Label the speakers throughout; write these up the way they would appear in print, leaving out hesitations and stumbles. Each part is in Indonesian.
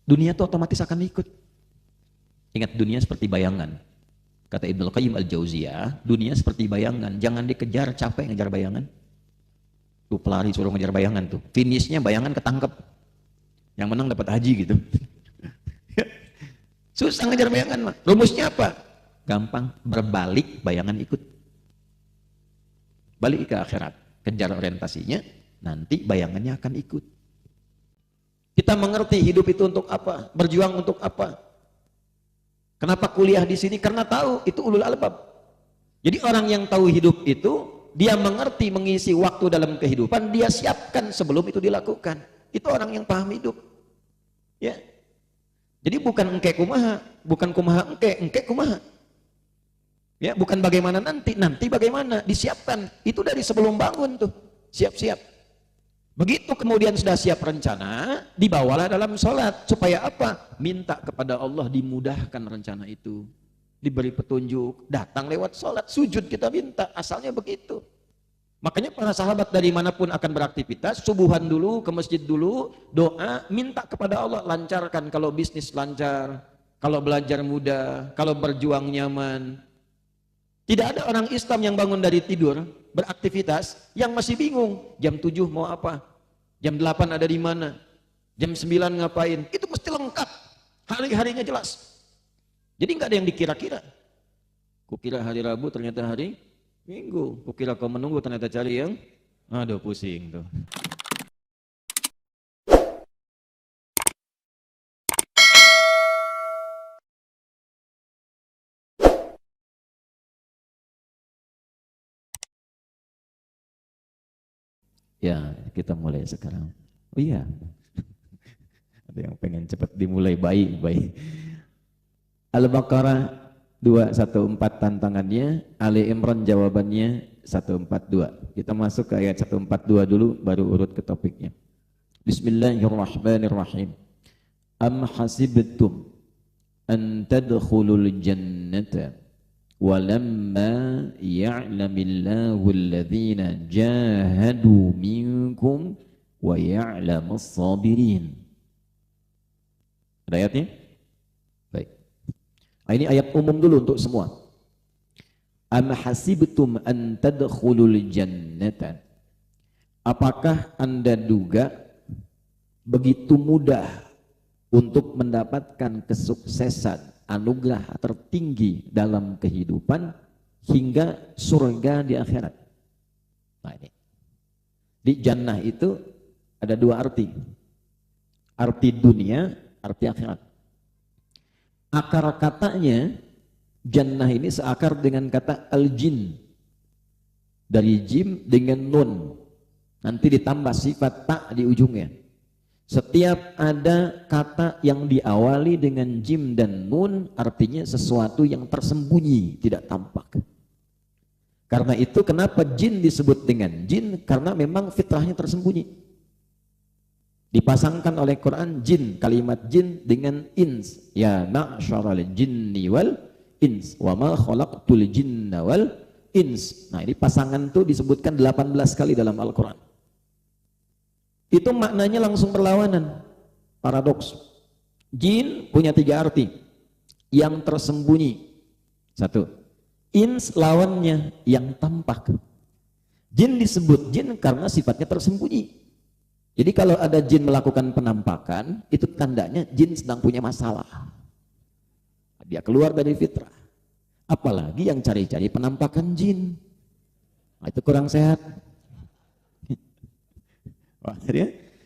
Speaker 1: dunia itu otomatis akan ikut. Ingat, dunia seperti bayangan. Kata Ibnu Qayyim Al-Jauziyah, dunia seperti bayangan, jangan dikejar, capek ngejar bayangan. Tuh pelari suruh ngejar bayangan tuh, finishnya bayangan ketangkep, yang menang dapat haji gitu. Susah ngejar bayangan mah. Rumusnya apa? Gampang, berbalik, bayangan ikut. Balik ke akhirat, kejar orientasinya, nanti bayangannya akan ikut. Kita mengerti hidup itu untuk apa, berjuang untuk apa. Kenapa kuliah di sini? Karena tahu itu ulul albab. Jadi orang yang tahu hidup itu, dia mengerti mengisi waktu dalam kehidupan, dia siapkan sebelum itu dilakukan. Itu orang yang paham hidup. Ya. Jadi bukan engke kumaha, bukan kumaha engke kumaha. Ya, bukan bagaimana nanti bagaimana, disiapkan. Itu dari sebelum bangun tuh, siap-siap. Begitu kemudian sudah siap rencana, dibawalah dalam sholat. Supaya apa? Minta kepada Allah dimudahkan rencana itu. Diberi petunjuk, datang lewat sholat, sujud kita minta, asalnya begitu. Makanya para sahabat dari manapun akan beraktivitas, subuhan dulu, ke masjid dulu, doa, minta kepada Allah, lancarkan. Kalau bisnis lancar, kalau belajar mudah, kalau berjuang nyaman. Tidak ada orang Islam yang bangun dari tidur, beraktivitas, yang masih bingung, jam 7 mau apa, jam 8 ada di mana, jam 9 ngapain, itu mesti lengkap, hari-harinya jelas. Jadi nggak ada yang dikira-kira. Kukira hari Rabu ternyata hari Minggu, kukira kau menunggu ternyata cari yang, aduh pusing tuh. Ya, kita mulai sekarang. Oh iya, ada yang pengen cepat dimulai, baik. Al-Baqarah 214 tantangannya, Ali Imran jawabannya 142. Kita masuk ke ayat 142 dulu, baru urut ke topiknya. Bismillahirrahmanirrahim. Am hasibtum an tadkhulul jannata walamma ya'lamillahu alladhina jahadu minkum wa ya'lamus sabirin. Ada ayatnya? Baik. Nah, ini ayat umum dulu untuk semua. Am hasibtum an tadkhulul jannata. Apakah Anda duga begitu mudah untuk mendapatkan kesuksesan, anugerah tertinggi dalam kehidupan hingga surga di akhirat? Nah ini. Di jannah itu ada dua arti. Arti dunia, arti akhirat. Akar katanya jannah ini seakar dengan kata al-jin. Dari jim dengan nun. Nanti ditambah sifat tak di ujungnya. Setiap ada kata yang diawali dengan jim dan nun, artinya sesuatu yang tersembunyi, tidak tampak. Karena itu kenapa jin disebut dengan jin? Karena memang fitrahnya tersembunyi. Dipasangkan oleh Quran jin, kalimat jin dengan ins. Ya ma'syaral jinni wal ins, wa ma khalaqtul jinna wal ins. Nah ini pasangan itu disebutkan 18 kali dalam Al-Quran. Itu maknanya langsung berlawanan, paradoks. Jin punya tiga arti. Yang tersembunyi, satu. Ins lawannya yang tampak. Jin disebut jin karena sifatnya tersembunyi. Jadi kalau ada jin melakukan penampakan, itu tandanya jin sedang punya masalah. Dia keluar dari fitrah. Apalagi yang cari-cari penampakan jin. Nah, itu kurang sehat.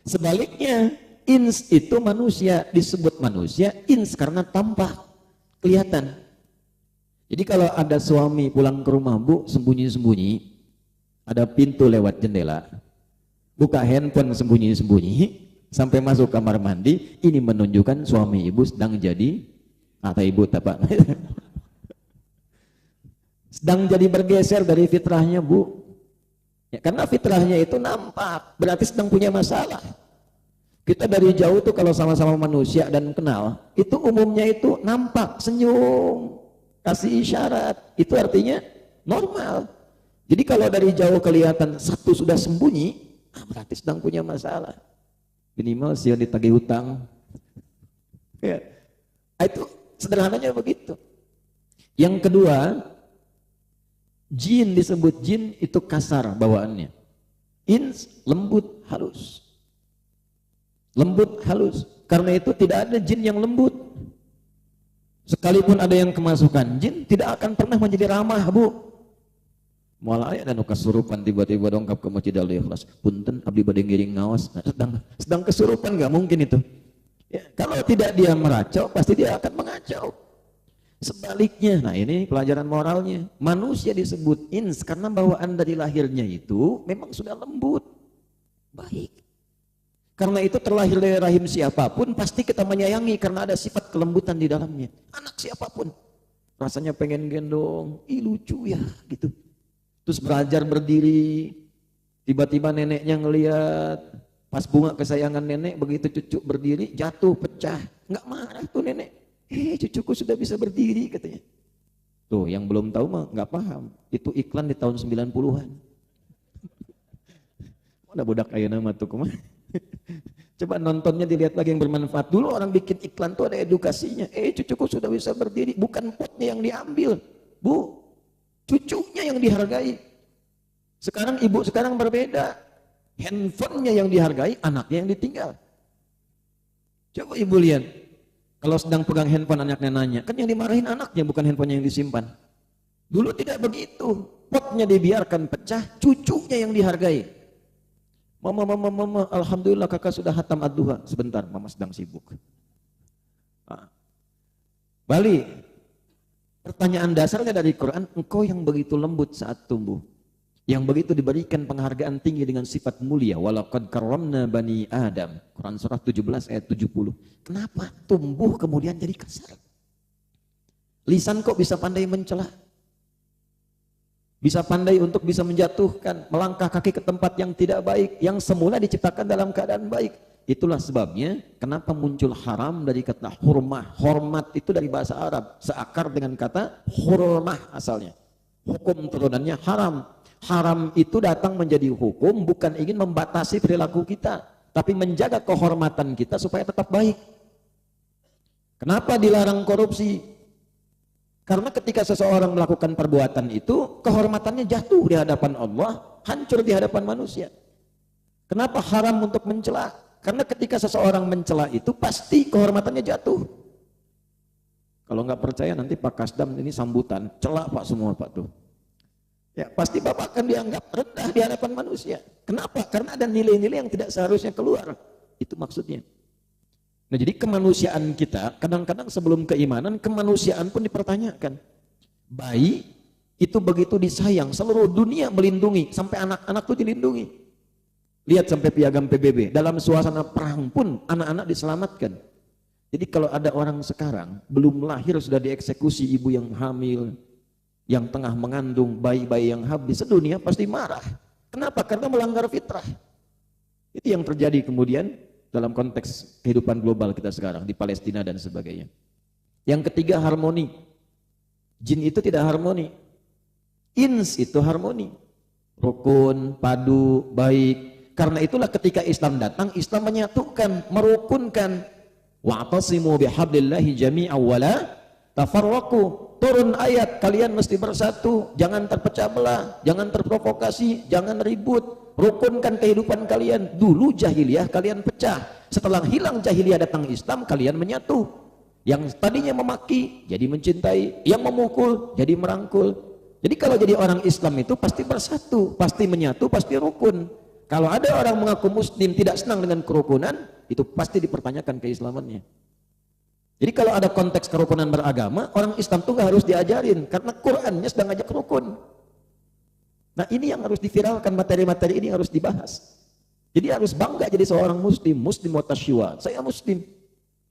Speaker 1: Sebaliknya, ins itu manusia, disebut manusia, ins karena tampak, kelihatan. Jadi kalau ada suami pulang ke rumah, bu, sembunyi-sembunyi, ada pintu lewat jendela, buka handphone sembunyi-sembunyi, sampai masuk kamar mandi, ini menunjukkan suami ibu sedang jadi, atau ibu apa? Sedang jadi bergeser dari fitrahnya, bu. Ya, karena fitrahnya itu nampak, berarti sedang punya masalah. Kita dari jauh tuh kalau sama-sama manusia dan kenal, itu umumnya itu nampak, senyum, kasih isyarat, itu artinya normal. Jadi kalau dari jauh kelihatan satu sudah sembunyi, berarti sedang punya masalah. Minimal sih ditagih hutang. Ya. Itu sederhananya begitu. Yang kedua, jin disebut jin itu kasar bawaannya. Ins lembut halus. Lembut halus. Karena itu tidak ada jin yang lembut. Sekalipun ada yang kemasukan jin, tidak akan pernah menjadi ramah, Bu. Malah aya anu kasurupan tiba-tiba dongkap ke masjid Al-Ikhlas. Punten abdi bade ngiring ngaos. Sedang kesurupan, enggak mungkin itu. Ya, kalau tidak dia meracau, pasti dia akan mengacau. Sebaliknya, nah ini pelajaran moralnya. Manusia disebut ins karena bawaan dari lahirnya itu memang sudah lembut, baik. Karena itu terlahir dari rahim siapapun pasti kita menyayangi karena ada sifat kelembutan di dalamnya. Anak siapapun rasanya pengen gendong, ih lucu ya gitu. Terus belajar berdiri, tiba-tiba neneknya ngelihat pas bunga kesayangan nenek begitu cucu berdiri jatuh pecah, nggak marah tuh nenek. Cucuku sudah bisa berdiri katanya. Tuh yang belum tahu mah nggak paham. Itu iklan di tahun 90-an. Mana budak ayeuna mah tuh kumaha. Coba nontonnya dilihat lagi yang bermanfaat. Dulu orang bikin iklan tuh ada edukasinya. Cucuku sudah bisa berdiri. Bukan potnya yang diambil, Bu. Cucunya yang dihargai. Sekarang ibu sekarang berbeda. Handphonenya yang dihargai, anaknya yang ditinggal. Coba ibu lihat. Kalau sedang pegang handphone anaknya nanya, kan yang dimarahin anaknya bukan handphonenya yang disimpan. Dulu tidak begitu, potnya dibiarkan pecah, cucunya yang dihargai. Mama, alhamdulillah kakak sudah hatam ad-duha. Sebentar, mama sedang sibuk. Bali, pertanyaan dasarnya dari Quran, engkau yang begitu lembut saat tumbuh, yang begitu diberikan penghargaan tinggi dengan sifat mulia, walaqad karramna bani Adam. Quran surah 17 ayat 70. Kenapa tumbuh kemudian jadi kasar? Lisan kok bisa pandai mencela? Bisa pandai untuk bisa menjatuhkan, melangkah kaki ke tempat yang tidak baik, yang semula diciptakan dalam keadaan baik. Itulah sebabnya kenapa muncul haram dari kata hurmah. Hormat itu dari bahasa Arab, seakar dengan kata hurmah asalnya. Hukum turunannya haram. Haram itu datang menjadi hukum bukan ingin membatasi perilaku kita, tapi menjaga kehormatan kita supaya tetap baik. Kenapa dilarang korupsi? Karena ketika seseorang melakukan perbuatan itu, kehormatannya jatuh di hadapan Allah, hancur di hadapan manusia. Kenapa haram untuk mencela? Karena ketika seseorang mencela itu pasti kehormatannya jatuh. Kalau nggak percaya nanti Pak Kasdam ini sambutan, celak Pak semua Pak tuh. Ya, pasti Bapak akan dianggap rendah di hadapan manusia. Kenapa? Karena ada nilai-nilai yang tidak seharusnya keluar. Itu maksudnya. Nah, jadi kemanusiaan kita, kadang-kadang sebelum keimanan, kemanusiaan pun dipertanyakan. Bayi itu begitu disayang, seluruh dunia melindungi, sampai anak-anak itu dilindungi. Lihat sampai piagam PBB, dalam suasana perang pun anak-anak diselamatkan. Jadi kalau ada orang sekarang, belum lahir sudah dieksekusi ibu yang hamil, yang tengah mengandung, bayi-bayi yang habis, sedunia pasti marah. Kenapa? Karena melanggar fitrah. Itu yang terjadi kemudian dalam konteks kehidupan global kita sekarang di Palestina dan sebagainya. Yang ketiga, harmoni. Jin itu tidak harmoni. Ins itu harmoni. Rukun, padu, baik. Karena itulah ketika Islam datang, Islam menyatukan, merukunkan. Wa'tasimu bihablillahi jami'an wala tafarraqu. Turun ayat, kalian mesti bersatu, jangan terpecah belah, jangan terprovokasi, jangan ribut, rukunkan kehidupan kalian. Dulu jahiliyah kalian pecah, setelah hilang jahiliyah datang Islam, kalian menyatu. Yang tadinya memaki jadi mencintai, yang memukul jadi merangkul. Jadi kalau jadi orang Islam itu pasti bersatu, pasti menyatu, pasti rukun. Kalau ada orang mengaku muslim tidak senang dengan kerukunan, itu pasti dipertanyakan keislamannya. Jadi kalau ada konteks kerukunan beragama, orang Islam itu nggak harus diajarin, karena Qurannya sedang ngajak rukun. Nah ini yang harus diviralkan, materi-materi ini harus dibahas. Jadi harus bangga jadi seorang muslim, muslim wa tasyiwa. Saya muslim,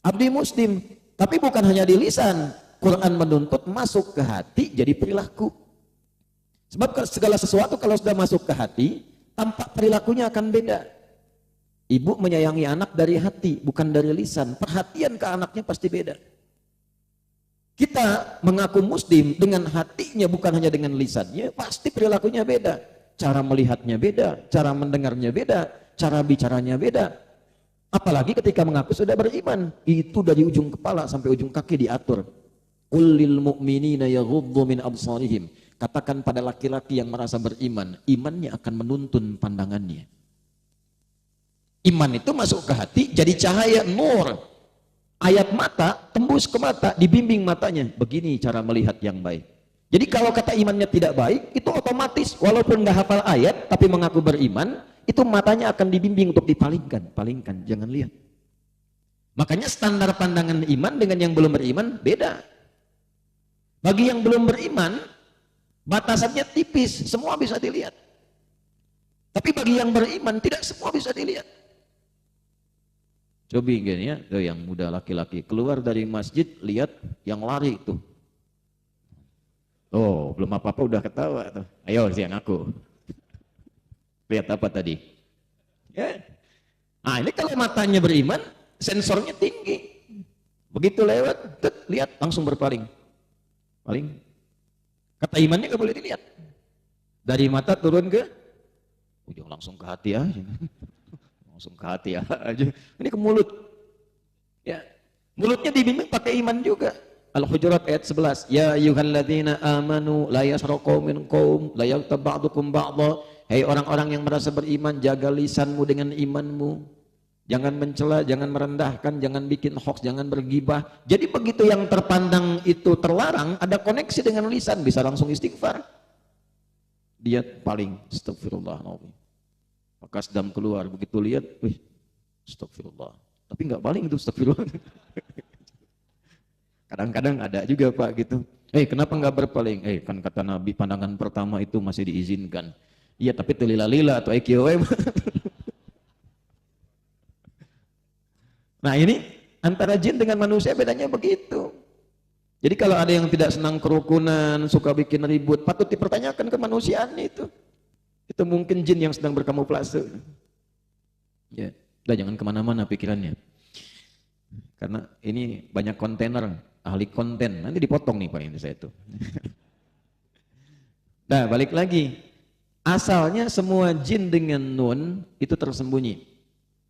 Speaker 1: abdi muslim, tapi bukan hanya di lisan. Quran menuntut masuk ke hati jadi perilaku. Sebab segala sesuatu kalau sudah masuk ke hati, tampak perilakunya akan beda. Ibu menyayangi anak dari hati, bukan dari lisan. Perhatian ke anaknya pasti beda. Kita mengaku muslim dengan hatinya, bukan hanya dengan lisannya, pasti perilakunya beda. Cara melihatnya beda, cara mendengarnya beda, cara bicaranya beda. Apalagi ketika mengaku sudah beriman, itu dari ujung kepala sampai ujung kaki diatur. Qul lil mu'minina yaghuddu min absarihim. Katakan pada laki-laki yang merasa beriman, imannya akan menuntun pandangannya. Iman itu masuk ke hati, jadi cahaya nur. Ayat mata, tembus ke mata, dibimbing matanya. Begini cara melihat yang baik. Jadi kalau kata imannya tidak baik, itu otomatis, walaupun nggak hafal ayat, tapi mengaku beriman, itu matanya akan dibimbing untuk dipalingkan. Palingkan, jangan lihat. Makanya standar pandangan iman dengan yang belum beriman, beda. Bagi yang belum beriman, batasannya tipis, semua bisa dilihat. Tapi bagi yang beriman, tidak semua bisa dilihat. Coba gini ya, tuh yang muda laki-laki keluar dari masjid, lihat yang lari itu. Oh, belum apa-apa udah ketawa tuh. Ayo siang aku. Lihat apa tadi? Ya. Nah, ini kalau matanya beriman, sensornya tinggi. Begitu lewat, lihat langsung berpaling. Paling. Kata imannya nggak boleh dilihat. Dari mata turun ke ujung, langsung ke hati aja. Langsung ke hati aja. Ini ke mulut. Ya. Mulutnya dibimbing pakai iman juga. Al-Hujurat ayat 11. Ya ayyuhalladzina amanu la yasraqu minkum la yaghtab ba'dukum ba'dha. Hei orang-orang yang merasa beriman, jaga lisanmu dengan imanmu. Jangan mencela, jangan merendahkan, jangan bikin hoax, jangan bergibah. Jadi begitu yang terpandang itu terlarang, ada koneksi dengan lisan, bisa langsung istighfar. Dia paling astagfirullahaladzim. Maka sedang keluar, begitu lihat, wih, astagfirullah. Tapi nggak paling itu astagfirullah. Kadang-kadang ada juga Pak gitu. Kenapa nggak berpaling? Kan kata Nabi pandangan pertama itu masih diizinkan. Iya, tapi telila-lila atau EQM. Nah ini antara jin dengan manusia bedanya begitu. Jadi kalau ada yang tidak senang kerukunan, suka bikin ribut, patut dipertanyakan kemanusiaan itu. Itu mungkin jin yang sedang berkamuflase. Ya, udah jangan kemana-mana pikirannya. Karena ini banyak kontainer, ahli konten, nanti dipotong nih Pak ini saya itu. Nah balik lagi, asalnya semua jin dengan nun itu tersembunyi.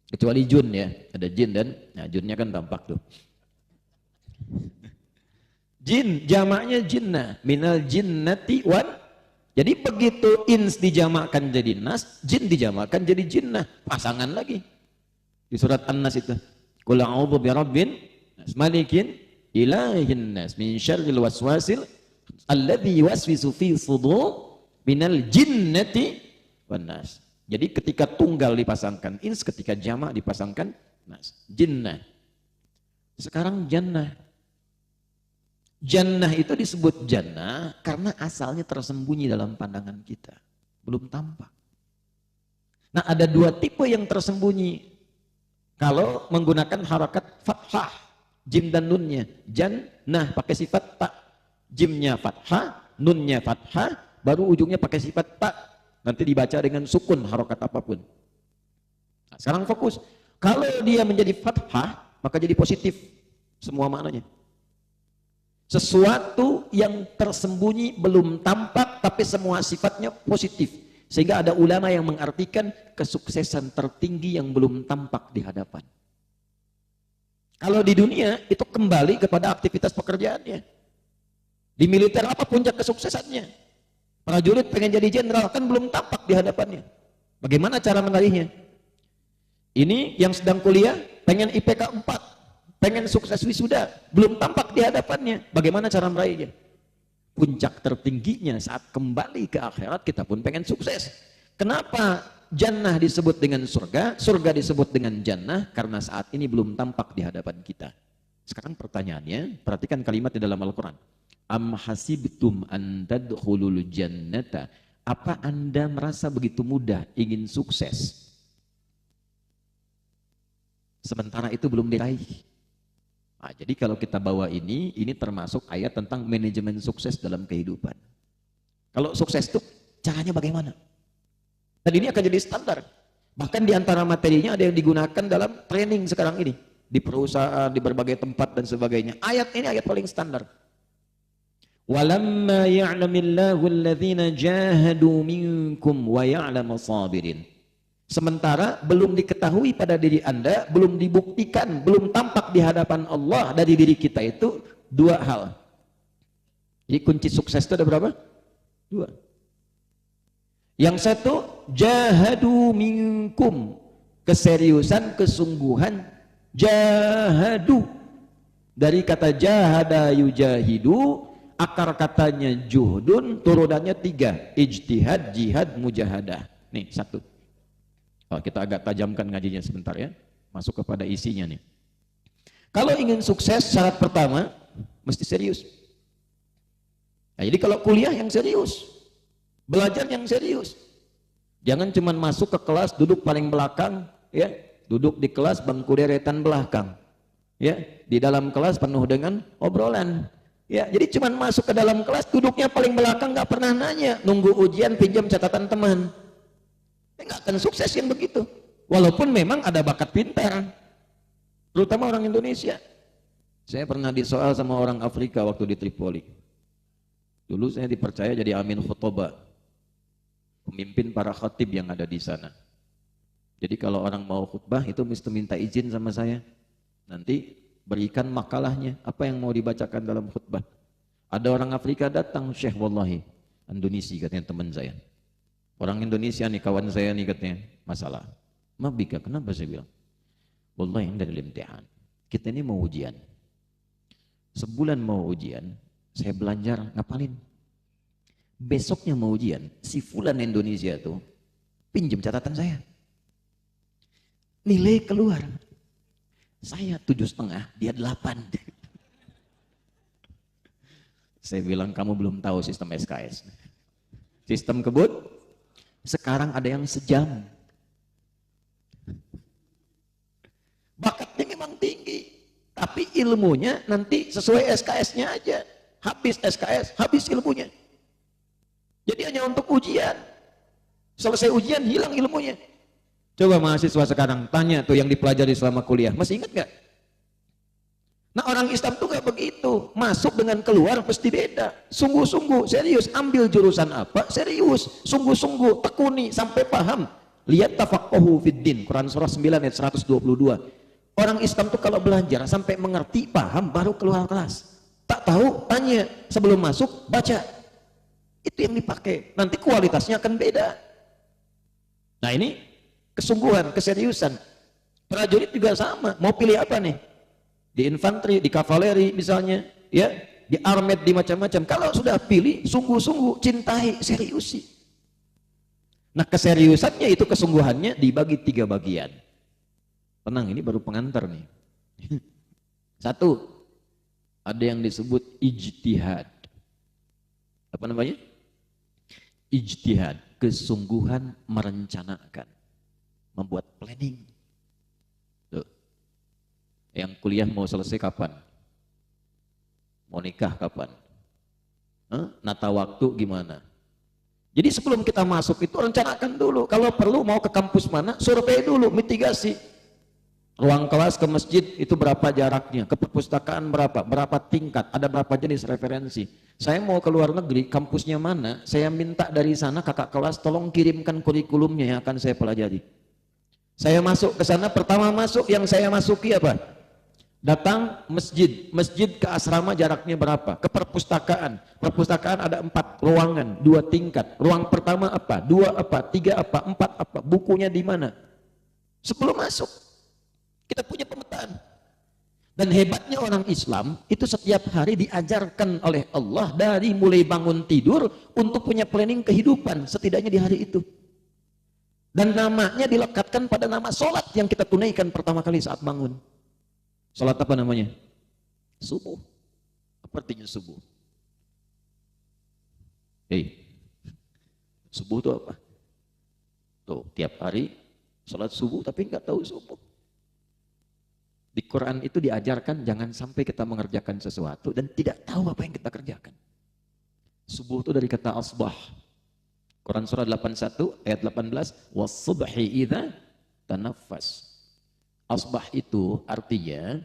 Speaker 1: Kecuali jun ya, ada jin dan, nah junnya kan tampak tuh. Jin, jamaknya jinnah, minal jinnati wan. Jadi begitu ins dijamakkan jadi nas, jin dijamakkan jadi jinnah, pasangan lagi. Di surat An-Nas itu. Qul a'udzu birabbin nas, malikin ilahin nas, min syarril waswasil alladzi yuwaswisu fi sudur minal jinnati wan nas. Jadi ketika tunggal dipasangkan ins, ketika jamak dipasangkan nas, jinnah. Sekarang jannah. Jannah itu disebut jannah karena asalnya tersembunyi dalam pandangan kita, belum tampak. Nah ada dua tipe yang tersembunyi. Kalau menggunakan harakat fathah, jim dan nunnya, jannah pakai sifat tak, jimnya fathah, nunnya fathah, baru ujungnya pakai sifat tak. Nanti dibaca dengan sukun harokat apapun. Nah, sekarang fokus. Kalau dia menjadi fathah, maka jadi positif semua maknanya. Sesuatu yang tersembunyi belum tampak, tapi semua sifatnya positif. Sehingga ada ulama yang mengartikan kesuksesan tertinggi yang belum tampak di hadapan. Kalau di dunia itu kembali kepada aktivitas pekerjaannya. Di militer apa puncak kesuksesannya? Prajurit pengen jadi jenderal, kan belum tampak di hadapannya. Bagaimana cara meraihnya? Ini yang sedang kuliah, pengen IPK 4, pengen sukses wisuda, belum tampak di hadapannya. Bagaimana cara meraihnya? Puncak tertingginya saat kembali ke akhirat, kita pun pengen sukses. Kenapa jannah disebut dengan surga, surga disebut dengan jannah? Karena saat ini belum tampak di hadapan kita. Sekarang pertanyaannya, perhatikan kalimat di dalam Al-Quran. Am hasibtum an tadkhulul jannata. Apa Anda merasa begitu mudah ingin sukses? Sementara itu belum diraih. Nah, jadi kalau kita bawa ini termasuk ayat tentang manajemen sukses dalam kehidupan. Kalau sukses itu caranya bagaimana? Dan ini akan jadi standar. Bahkan di antara materinya ada yang digunakan dalam training sekarang ini. Di perusahaan, di berbagai tempat dan sebagainya. Ayat ini ayat paling standar. Walamma ya'lamillahu alladhina jahadu minkum wa ya'lamu sabirin. Sementara belum diketahui pada diri Anda, belum dibuktikan, belum tampak di hadapan Allah dari diri kita itu dua hal. Jadi kunci sukses itu ada berapa? Dua. Yang satu, jahadu minkum, keseriusan, kesungguhan, jahadu. Dari kata jahada yujahidu, akar katanya juhdun, turunannya 3, ijtihad, jihad, mujahadah. Nih, satu. Oh, kita agak tajamkan ngajinya sebentar ya, masuk kepada isinya nih. Kalau ingin sukses, syarat pertama mesti serius. Nah, jadi kalau kuliah yang serius, belajar yang serius, jangan cuma masuk ke kelas duduk paling belakang, ya, duduk di kelas bangku deretan belakang, ya, di dalam kelas penuh dengan obrolan, ya, jadi cuma masuk ke dalam kelas duduknya paling belakang, nggak pernah nanya, nunggu ujian pinjam catatan teman. Nggak akan sukses yang begitu. Walaupun memang ada bakat pintar, terutama orang Indonesia. Saya pernah disoal sama orang Afrika waktu di Tripoli. Dulu saya dipercaya jadi amin khutbah, pemimpin para khatib yang ada di sana. Jadi kalau orang mau khutbah itu mesti minta izin sama saya. Nanti berikan makalahnya, apa yang mau dibacakan dalam khutbah. Ada orang Afrika datang, Syekh wallahi, Indonesia katanya teman saya. Orang Indonesia nih, kawan saya nih katanya, masalah. Mabika, kenapa saya bilang? Wallahi yang dari imtihan. Kita ini mau ujian. Sebulan mau ujian, saya belajar ngapalin. Besoknya mau ujian, si fulan Indonesia tuh pinjam catatan saya. Nilai keluar. Saya 7,5, dia 8. Saya bilang, kamu belum tahu sistem SKS. Sistem kebut. Sekarang ada yang sejam. Bakatnya memang tinggi, tapi ilmunya nanti sesuai SKS-nya aja. Habis SKS, habis ilmunya. Jadi hanya untuk ujian. Selesai ujian, hilang ilmunya. Coba mahasiswa sekarang, tanya tuh yang dipelajari selama kuliah. Masih ingat gak? Nah orang Islam tuh gak begitu. Masuk dengan keluar pasti beda. Sungguh-sungguh, serius. Ambil jurusan apa? Serius. Sungguh-sungguh, tekuni sampai paham. Lihat tafaqahu fiddin. Quran surah 9 ayat 122. Orang Islam tuh kalau belajar sampai mengerti, paham, baru keluar kelas. Tak tahu, tanya. Sebelum masuk, baca. Itu yang dipakai. Nanti kualitasnya akan beda. Nah ini kesungguhan, keseriusan. Prajurit juga sama. Mau pilih apa nih? Di infanteri, di kavaleri misalnya, ya, di armet, di macam-macam. Kalau sudah pilih, sungguh-sungguh, cintai, seriusi. Nah keseriusannya itu, kesungguhannya dibagi 3 bagian. Tenang, ini baru pengantar nih. Satu, ada yang disebut ijtihad. Apa namanya? Ijtihad, kesungguhan merencanakan, membuat planning. Yang kuliah mau selesai kapan? Mau nikah kapan? Nata waktu gimana? Jadi sebelum kita masuk itu rencanakan dulu. Kalau perlu mau ke kampus mana, survei dulu, mitigasi. Ruang kelas ke masjid itu berapa jaraknya? Ke perpustakaan berapa? Berapa tingkat? Ada berapa jenis referensi? Saya mau ke luar negeri, kampusnya mana? Saya minta dari sana kakak kelas tolong kirimkan kurikulumnya yang akan saya pelajari. Saya masuk ke sana, pertama masuk yang saya masuki apa? Datang masjid, masjid ke asrama jaraknya berapa? Ke perpustakaan, perpustakaan ada 4 ruangan, 2 tingkat. Ruang pertama apa? 2 apa? 3 apa? 4 apa? Bukunya di mana? Sebelum masuk, kita punya pemetaan. Dan hebatnya orang Islam itu setiap hari diajarkan oleh Allah dari mulai bangun tidur untuk punya planning kehidupan setidaknya di hari itu. Dan namanya dilekatkan pada nama sholat yang kita tunaikan pertama kali saat bangun. Salat apa namanya? Subuh. Apa artinya subuh? Subuh itu apa? Tuh, tiap hari salat subuh tapi nggak tahu subuh. Di Quran itu diajarkan jangan sampai kita mengerjakan sesuatu dan tidak tahu apa yang kita kerjakan. Subuh itu dari kata asbah. Quran surah 81 ayat 18, was-subhi idza tanaffas. Asbah itu artinya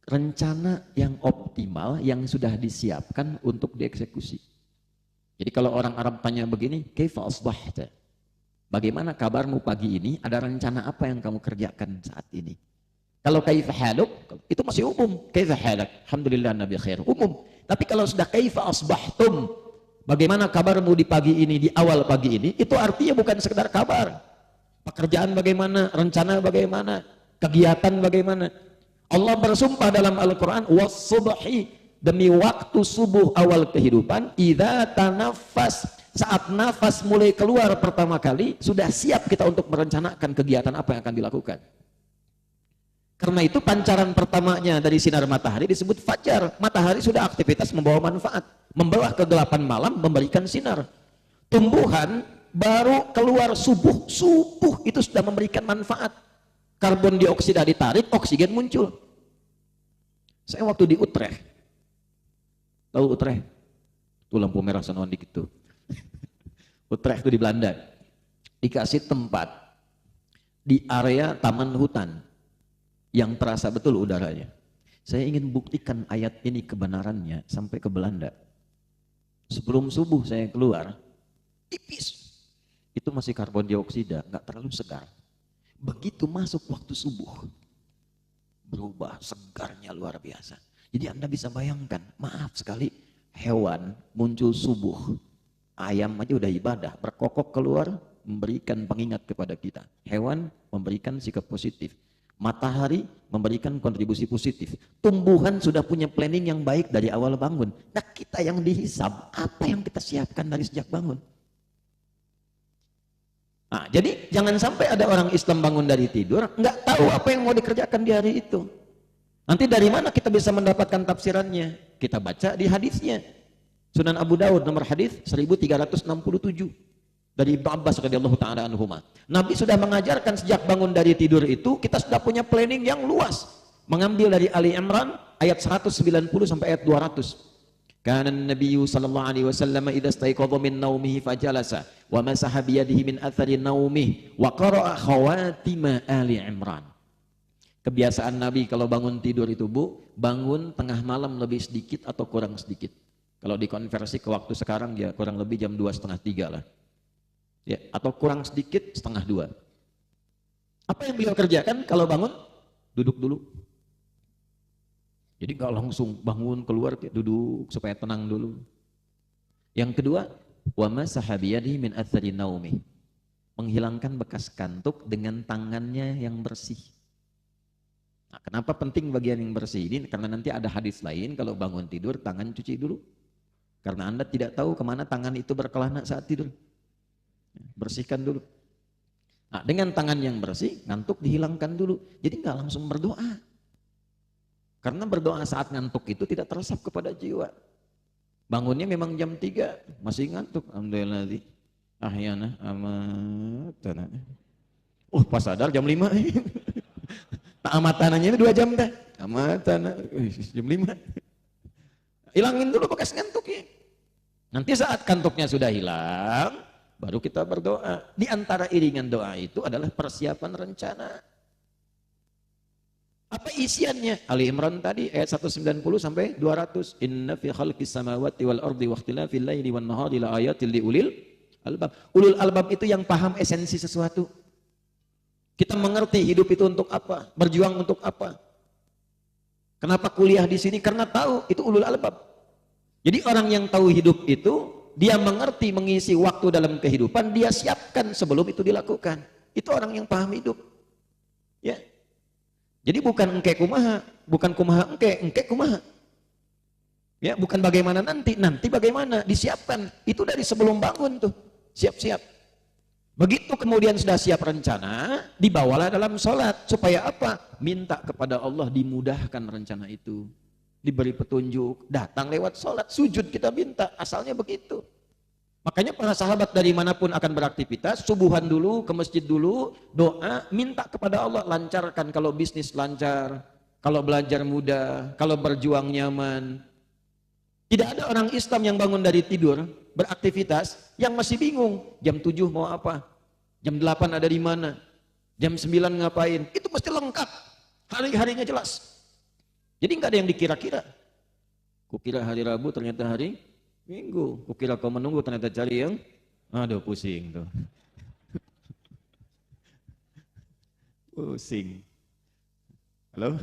Speaker 1: rencana yang optimal yang sudah disiapkan untuk dieksekusi. Jadi kalau orang Arab tanya begini, kaifa asbahta? Bagaimana kabarmu pagi ini? Ada rencana apa yang kamu kerjakan saat ini? Kalau kaifa haluk, itu masih umum. Kaifa halak? Alhamdulillah nabi khair. Umum. Tapi kalau sudah kaifa asbahtum, bagaimana kabarmu di pagi ini, di awal pagi ini, itu artinya bukan sekedar kabar. Pekerjaan bagaimana, rencana bagaimana, kegiatan bagaimana. Allah bersumpah dalam Al-Quran, was-subhi, demi waktu subuh awal kehidupan, idza tanaffas, saat nafas mulai keluar pertama kali, sudah siap kita untuk merencanakan kegiatan apa yang akan dilakukan. Karena itu pancaran pertamanya dari sinar matahari disebut fajar. Matahari sudah aktivitas membawa manfaat, membawa kegelapan malam, memberikan sinar. Tumbuhan baru keluar subuh, subuh itu sudah memberikan manfaat. Karbon dioksida ditarik, oksigen muncul. Saya waktu di Utrecht, tahu Utrecht? Itu lampu merah sonoan dikit tuh. Utrecht itu di Belanda. Dikasih tempat di area taman hutan yang terasa betul udaranya. Saya ingin buktikan ayat ini kebenarannya sampai ke Belanda. Sebelum subuh saya keluar, tipis. Itu masih karbon dioksida, nggak terlalu segar. Begitu masuk waktu subuh, berubah, segarnya luar biasa. Jadi Anda bisa bayangkan, maaf sekali, hewan muncul subuh. Ayam aja udah ibadah, berkokok keluar, memberikan pengingat kepada kita. Hewan memberikan sikap positif. Matahari memberikan kontribusi positif. Tumbuhan sudah punya planning yang baik dari awal bangun. Nah kita yang dihisab, apa yang kita siapkan dari sejak bangun? Nah, jadi jangan sampai ada orang Islam bangun dari tidur, nggak tahu apa yang mau dikerjakan di hari itu. Nanti dari mana kita bisa mendapatkan tafsirannya? Kita baca di hadisnya. Sunan Abu Daud nomor hadis 1367. Dari Ibnu Abbas radhiyallahu taala anhuma. Nabi sudah mengajarkan sejak bangun dari tidur itu kita sudah punya planning yang luas. Mengambil dari Ali Imran ayat 190 sampai ayat 200. Kana an-nabiyyu sallallahu alaihi wasallam idza istayqadha min naumihi fajalasa wa masaha bi yadihi min athari naumihi wa qara'a khawatima Ali Imran. Kebiasaan Nabi kalau bangun tidur itu Bu, bangun tengah malam lebih sedikit atau kurang sedikit. Kalau dikonversi ke waktu sekarang ya kurang lebih jam 2:30 lah. Ya, atau kurang sedikit 1:30. Apa yang beliau kerjakan kalau bangun? Duduk dulu. Jadi nggak langsung bangun keluar, duduk supaya tenang dulu. Yang kedua, wa masaha biyadihi min athari naumi. Menghilangkan bekas kantuk dengan tangannya yang bersih. Nah, kenapa penting bagian yang bersih ini? Karena nanti ada hadis lain kalau bangun tidur tangan cuci dulu. Karena Anda tidak tahu kemana tangan itu berkelana saat tidur. Bersihkan dulu. Nah, dengan tangan yang bersih, ngantuk dihilangkan dulu. Jadi nggak langsung berdoa. Karena berdoa saat ngantuk itu tidak teresap kepada jiwa. Bangunnya memang jam 3, masih ngantuk. Alhamdulillah. Ahyana amatana. Oh, pas sadar jam 5. Tak amatananya itu 2 jam dah. Amatana jam 5. Hilangin dulu bekas ngantuknya. Nanti saat kantuknya sudah hilang, baru kita berdoa. Di antara iringan doa itu adalah persiapan rencana. Apa isiannya? Ali Imran tadi ayat 190 sampai 200. Inna fi khalqis samawati wal ardi wa ikhtilafil laili wan nahari la ayatil liulil albab. Ulul albab itu yang paham esensi sesuatu. Kita mengerti hidup itu untuk apa? Berjuang untuk apa? Kenapa kuliah di sini? Karena tahu itu ulul albab. Jadi orang yang tahu hidup itu, dia mengerti mengisi waktu dalam kehidupan, dia siapkan sebelum itu dilakukan. Itu orang yang paham hidup. Ya. Jadi bukan engke kumaha, bukan kumaha engke kumaha. Ya, bukan bagaimana nanti bagaimana, disiapkan. Itu dari sebelum bangun tuh, siap-siap. Begitu kemudian sudah siap rencana, dibawalah dalam sholat. Supaya apa? Minta kepada Allah dimudahkan rencana itu. Diberi petunjuk, datang lewat sholat, sujud kita minta, asalnya begitu. Makanya para sahabat dari manapun akan beraktivitas, subuhan dulu, ke masjid dulu, doa, minta kepada Allah, lancarkan kalau bisnis lancar, kalau belajar mudah, kalau berjuang nyaman. Tidak ada orang Islam yang bangun dari tidur, beraktivitas, yang masih bingung, jam 7 mau apa, jam 8 ada di mana, jam 9 ngapain, itu mesti lengkap, hari-harinya jelas. Jadi nggak ada yang dikira-kira. Kukira hari Rabu ternyata hari Minggu. Kukira kau menunggu ternyata cari yang aduh pusing tuh. Pusing. Halo?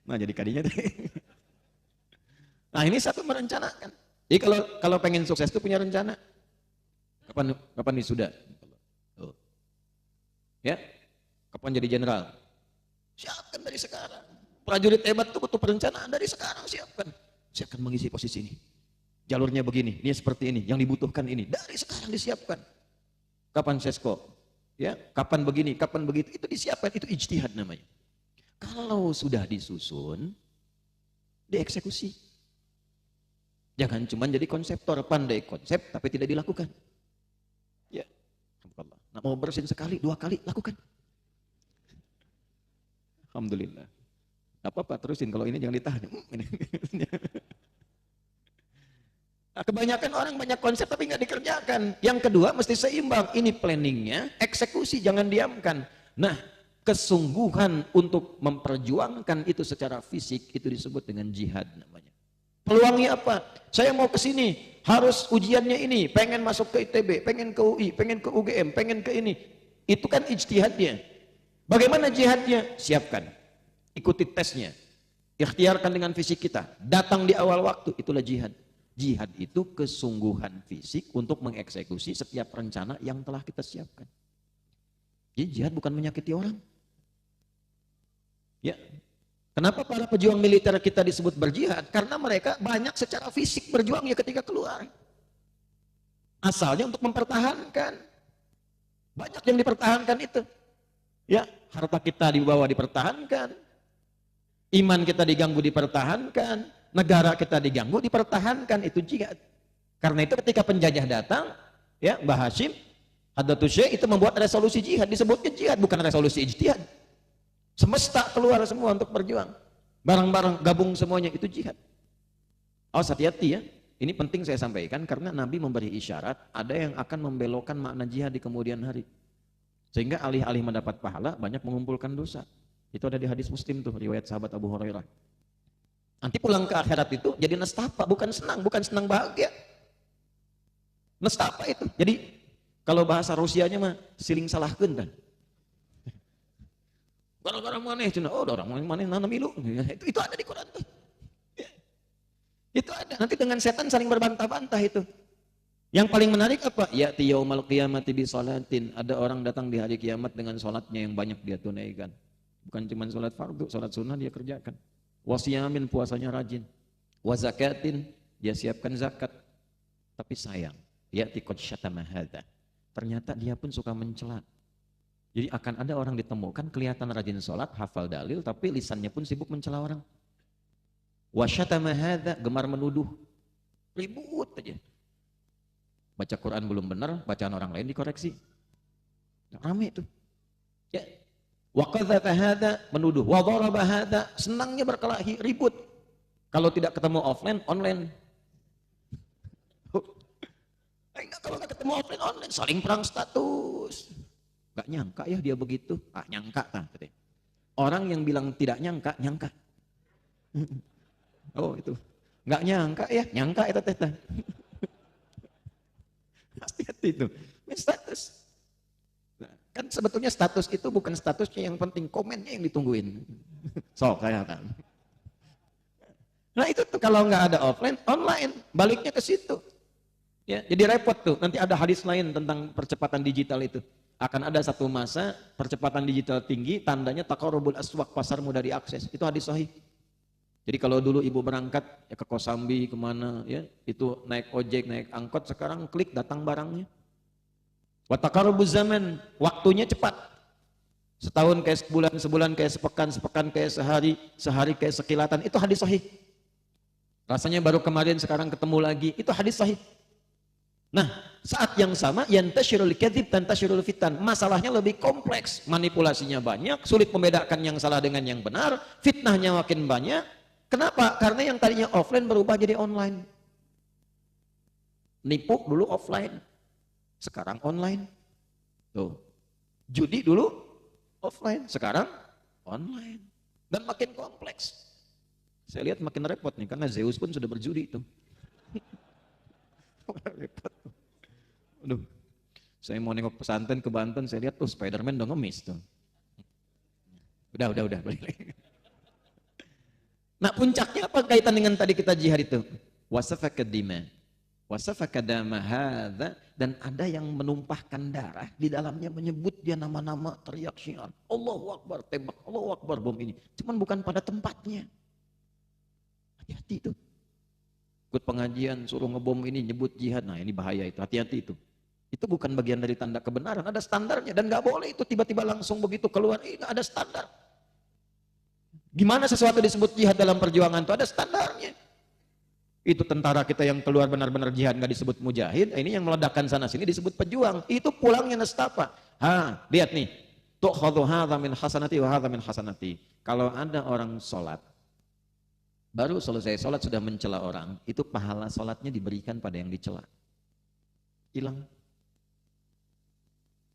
Speaker 1: Nah jadi kadinya deh. Nah ini satu merencanakan. Jadi kalau pengen sukses itu punya rencana. Kapan wisuda? Oh. Ya, kapan jadi jenderal? Siapkan dari sekarang. Prajurit hebat itu butuh perencanaan dari sekarang, siapkan. Saya akan mengisi posisi ini. Jalurnya begini, ini seperti ini, yang dibutuhkan ini. Dari sekarang disiapkan. Kapan sesko? Ya, kapan begini, kapan begitu, itu disiapkan, itu ijtihad namanya. Kalau sudah disusun, dieksekusi. Jangan cuma jadi konseptor, pandai konsep tapi tidak dilakukan. Ya, nah, mau bersin sekali, 2 kali, lakukan. Alhamdulillah. Gak apa-apa, terusin. Kalau ini jangan ditahan. Nah, kebanyakan orang banyak konsep tapi nggak dikerjakan. Yang kedua mesti seimbang. Ini planningnya, eksekusi, jangan diamkan. Nah, kesungguhan untuk memperjuangkan itu secara fisik itu disebut dengan jihad namanya. Peluangnya apa? Saya mau ke sini, harus ujiannya ini, pengen masuk ke ITB, pengen ke UI, pengen ke UGM, pengen ke ini. Itu kan ijtihadnya. Bagaimana jihadnya? Siapkan. Ikuti tesnya. Ikhtiarkan dengan fisik kita. Datang di awal waktu, itulah jihad. Jihad itu kesungguhan fisik untuk mengeksekusi setiap rencana yang telah kita siapkan. Jadi jihad bukan menyakiti orang. Ya. Kenapa para pejuang militer kita disebut berjihad? Karena mereka banyak secara fisik berjuang ya ketika keluar. Asalnya untuk mempertahankan. Banyak yang dipertahankan itu. Ya, harta kita dibawa dipertahankan. Iman kita diganggu dipertahankan. Negara kita diganggu dipertahankan, itu jihad. Karena itu ketika penjajah datang, ya, Mbah Hashim Hadatul Syekh itu membuat resolusi jihad, disebutnya jihad bukan resolusi ijtihad. Semesta keluar semua untuk berjuang. Barang-barang gabung semuanya, itu jihad. Awas, hati-hati ya. Ini penting saya sampaikan karena Nabi memberi isyarat ada yang akan membelokkan makna jihad di kemudian hari. Sehingga alih-alih mendapat pahala banyak mengumpulkan dosa. Itu ada di hadis Muslim tuh, riwayat sahabat Abu Hurairah. Nanti pulang ke akhirat itu jadi nestapa, bukan senang bahagia. Nestapa itu. Jadi kalau bahasa Rusianya mah siling salahkeun kan. Gara-gara maneh cenah, oh orang maneh nanam milu. Itu ada di Quran tuh. Itu ada. Nanti dengan setan saling berbantah-bantah itu. Yang paling menarik apa? Ya yaumal qiyamati bi salatin. Ada orang datang di hari kiamat dengan salatnya yang banyak dia tunaikan. Bukan cuma salat fardu, salat sunnah dia kerjakan. Wasiyamin, puasanya rajin. Wazakatin, dia siapkan zakat. Tapi sayang, ya qad syatama hadza. Ternyata dia pun suka mencela. Jadi akan ada orang ditemukan kelihatan rajin sholat, hafal dalil, tapi lisannya pun sibuk mencela orang. Wasyatama hadza, gemar menuduh. Ribut aja. Baca Quran belum benar, bacaan orang lain dikoreksi. Rame itu. Ya. Wa qadzafa hadza, menuduh. Wa dharaba hadza, senangnya berkelahi, ribut. Kalau tidak ketemu offline, online. Kalau nggak ketemu offline, online, saling perang status. Gak nyangka ya dia begitu. Ah, nyangka kan. Orang yang bilang tidak nyangka, nyangka. Oh itu. Gak nyangka ya, nyangka itu teh. Hati-hati itu. Status. Nah, kan sebetulnya status itu bukan statusnya yang penting, komennya yang ditungguin. Sok kayak kan. Nah itu tuh kalau nggak ada offline, online, baliknya ke situ. Ya, jadi repot tuh. Nanti ada hadis lain tentang percepatan digital itu. Akan ada satu masa percepatan digital tinggi, tandanya taqarrubul aswaq, pasar mudah diakses. Itu hadis sahih. Jadi kalau dulu ibu berangkat ya ke Kosambi kemana ya, itu naik ojek, naik angkot, sekarang klik datang barangnya. Wa taqarrubuz zaman, waktunya cepat. Setahun kayak sebulan, sebulan kayak sepekan, sepekan kayak sehari, sehari kayak sekilatan. Itu hadis sahih. Rasanya baru kemarin sekarang ketemu lagi. Itu hadis sahih. Nah, saat yang sama yantashirul kadzib tantashirul fitan. Masalahnya lebih kompleks, manipulasinya banyak, sulit membedakan yang salah dengan yang benar, fitnahnya makin banyak. Kenapa? Karena yang tadinya offline berubah jadi online. Nipu dulu offline, sekarang online. Tuh. Judi dulu offline, sekarang online. Dan makin kompleks. Saya lihat makin repot nih, karena Zeus pun sudah berjudi itu. Repot. Aduh, saya mau nengok pesantren ke Banten, saya lihat tuh Spiderman udah ngemis tuh. Udah. Nah puncaknya apa kaitan dengan tadi kita jihad itu? Wasafaka dima. Wasafaka dama hadza, dan ada yang menumpahkan darah di dalamnya, menyebut dia nama-nama, teriak syiar. Allahu Akbar, tembak. Allahu Akbar, bom ini. Cuman bukan pada tempatnya. Hati-hati itu. Ikut pengajian, suruh ngebom ini, nyebut jihad. Nah ini bahaya itu, hati-hati itu. Itu bukan bagian dari tanda kebenaran, ada standarnya. Dan nggak boleh itu tiba-tiba langsung begitu keluar, nggak ada standar. Gimana sesuatu disebut jihad dalam perjuangan itu ada standarnya. Itu tentara kita yang keluar benar-benar jihad nggak disebut mujahid, ini yang meledakkan sana sini disebut pejuang. Itu pulangnya nestapa. Lihat nih. Tu'khadhu hadza min hasanati wa hadza min hasanati. Kalau ada orang sholat, baru selesai sholat sudah mencela orang, itu pahala sholatnya diberikan pada yang dicela. Hilang.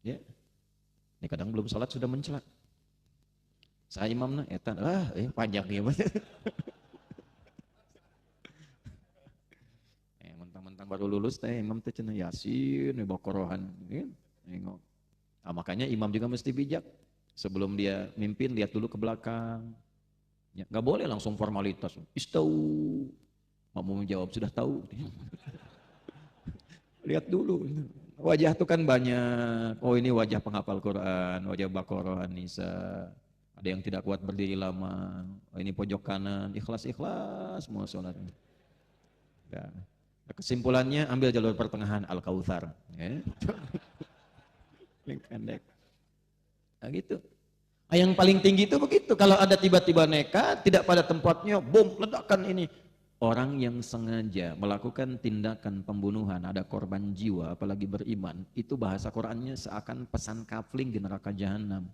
Speaker 1: Ya. Ini kadang belum sholat sudah mencela. Saya imamna etan, panjang ya. Mentang-mentang baru lulus teh imam teh cenah Yasin, Baqarahan, ya. Nah, makanya imam juga mesti bijak. Sebelum dia mimpin lihat dulu ke belakang. Ya, nggak boleh langsung formalitas. Istau. Mau menjawab sudah tahu. Lihat dulu. Wajah itu kan banyak. Oh ini wajah penghafal Quran, wajah Baqarah, Nisa. Ada yang tidak kuat berdiri lama. Oh, ini pojok kanan, ikhlas mau sholat. Ya. Kesimpulannya ambil jalur pertengahan Al-Kautsar. Ya. Yang pendek. Nah, gitu. Yang paling tinggi itu begitu. Kalau ada tiba-tiba nekat, tidak pada tempatnya, bom, ledakan ini. Orang yang sengaja melakukan tindakan pembunuhan, ada korban jiwa, apalagi beriman, itu bahasa Qur'annya seakan pesan kafling di neraka jahanam.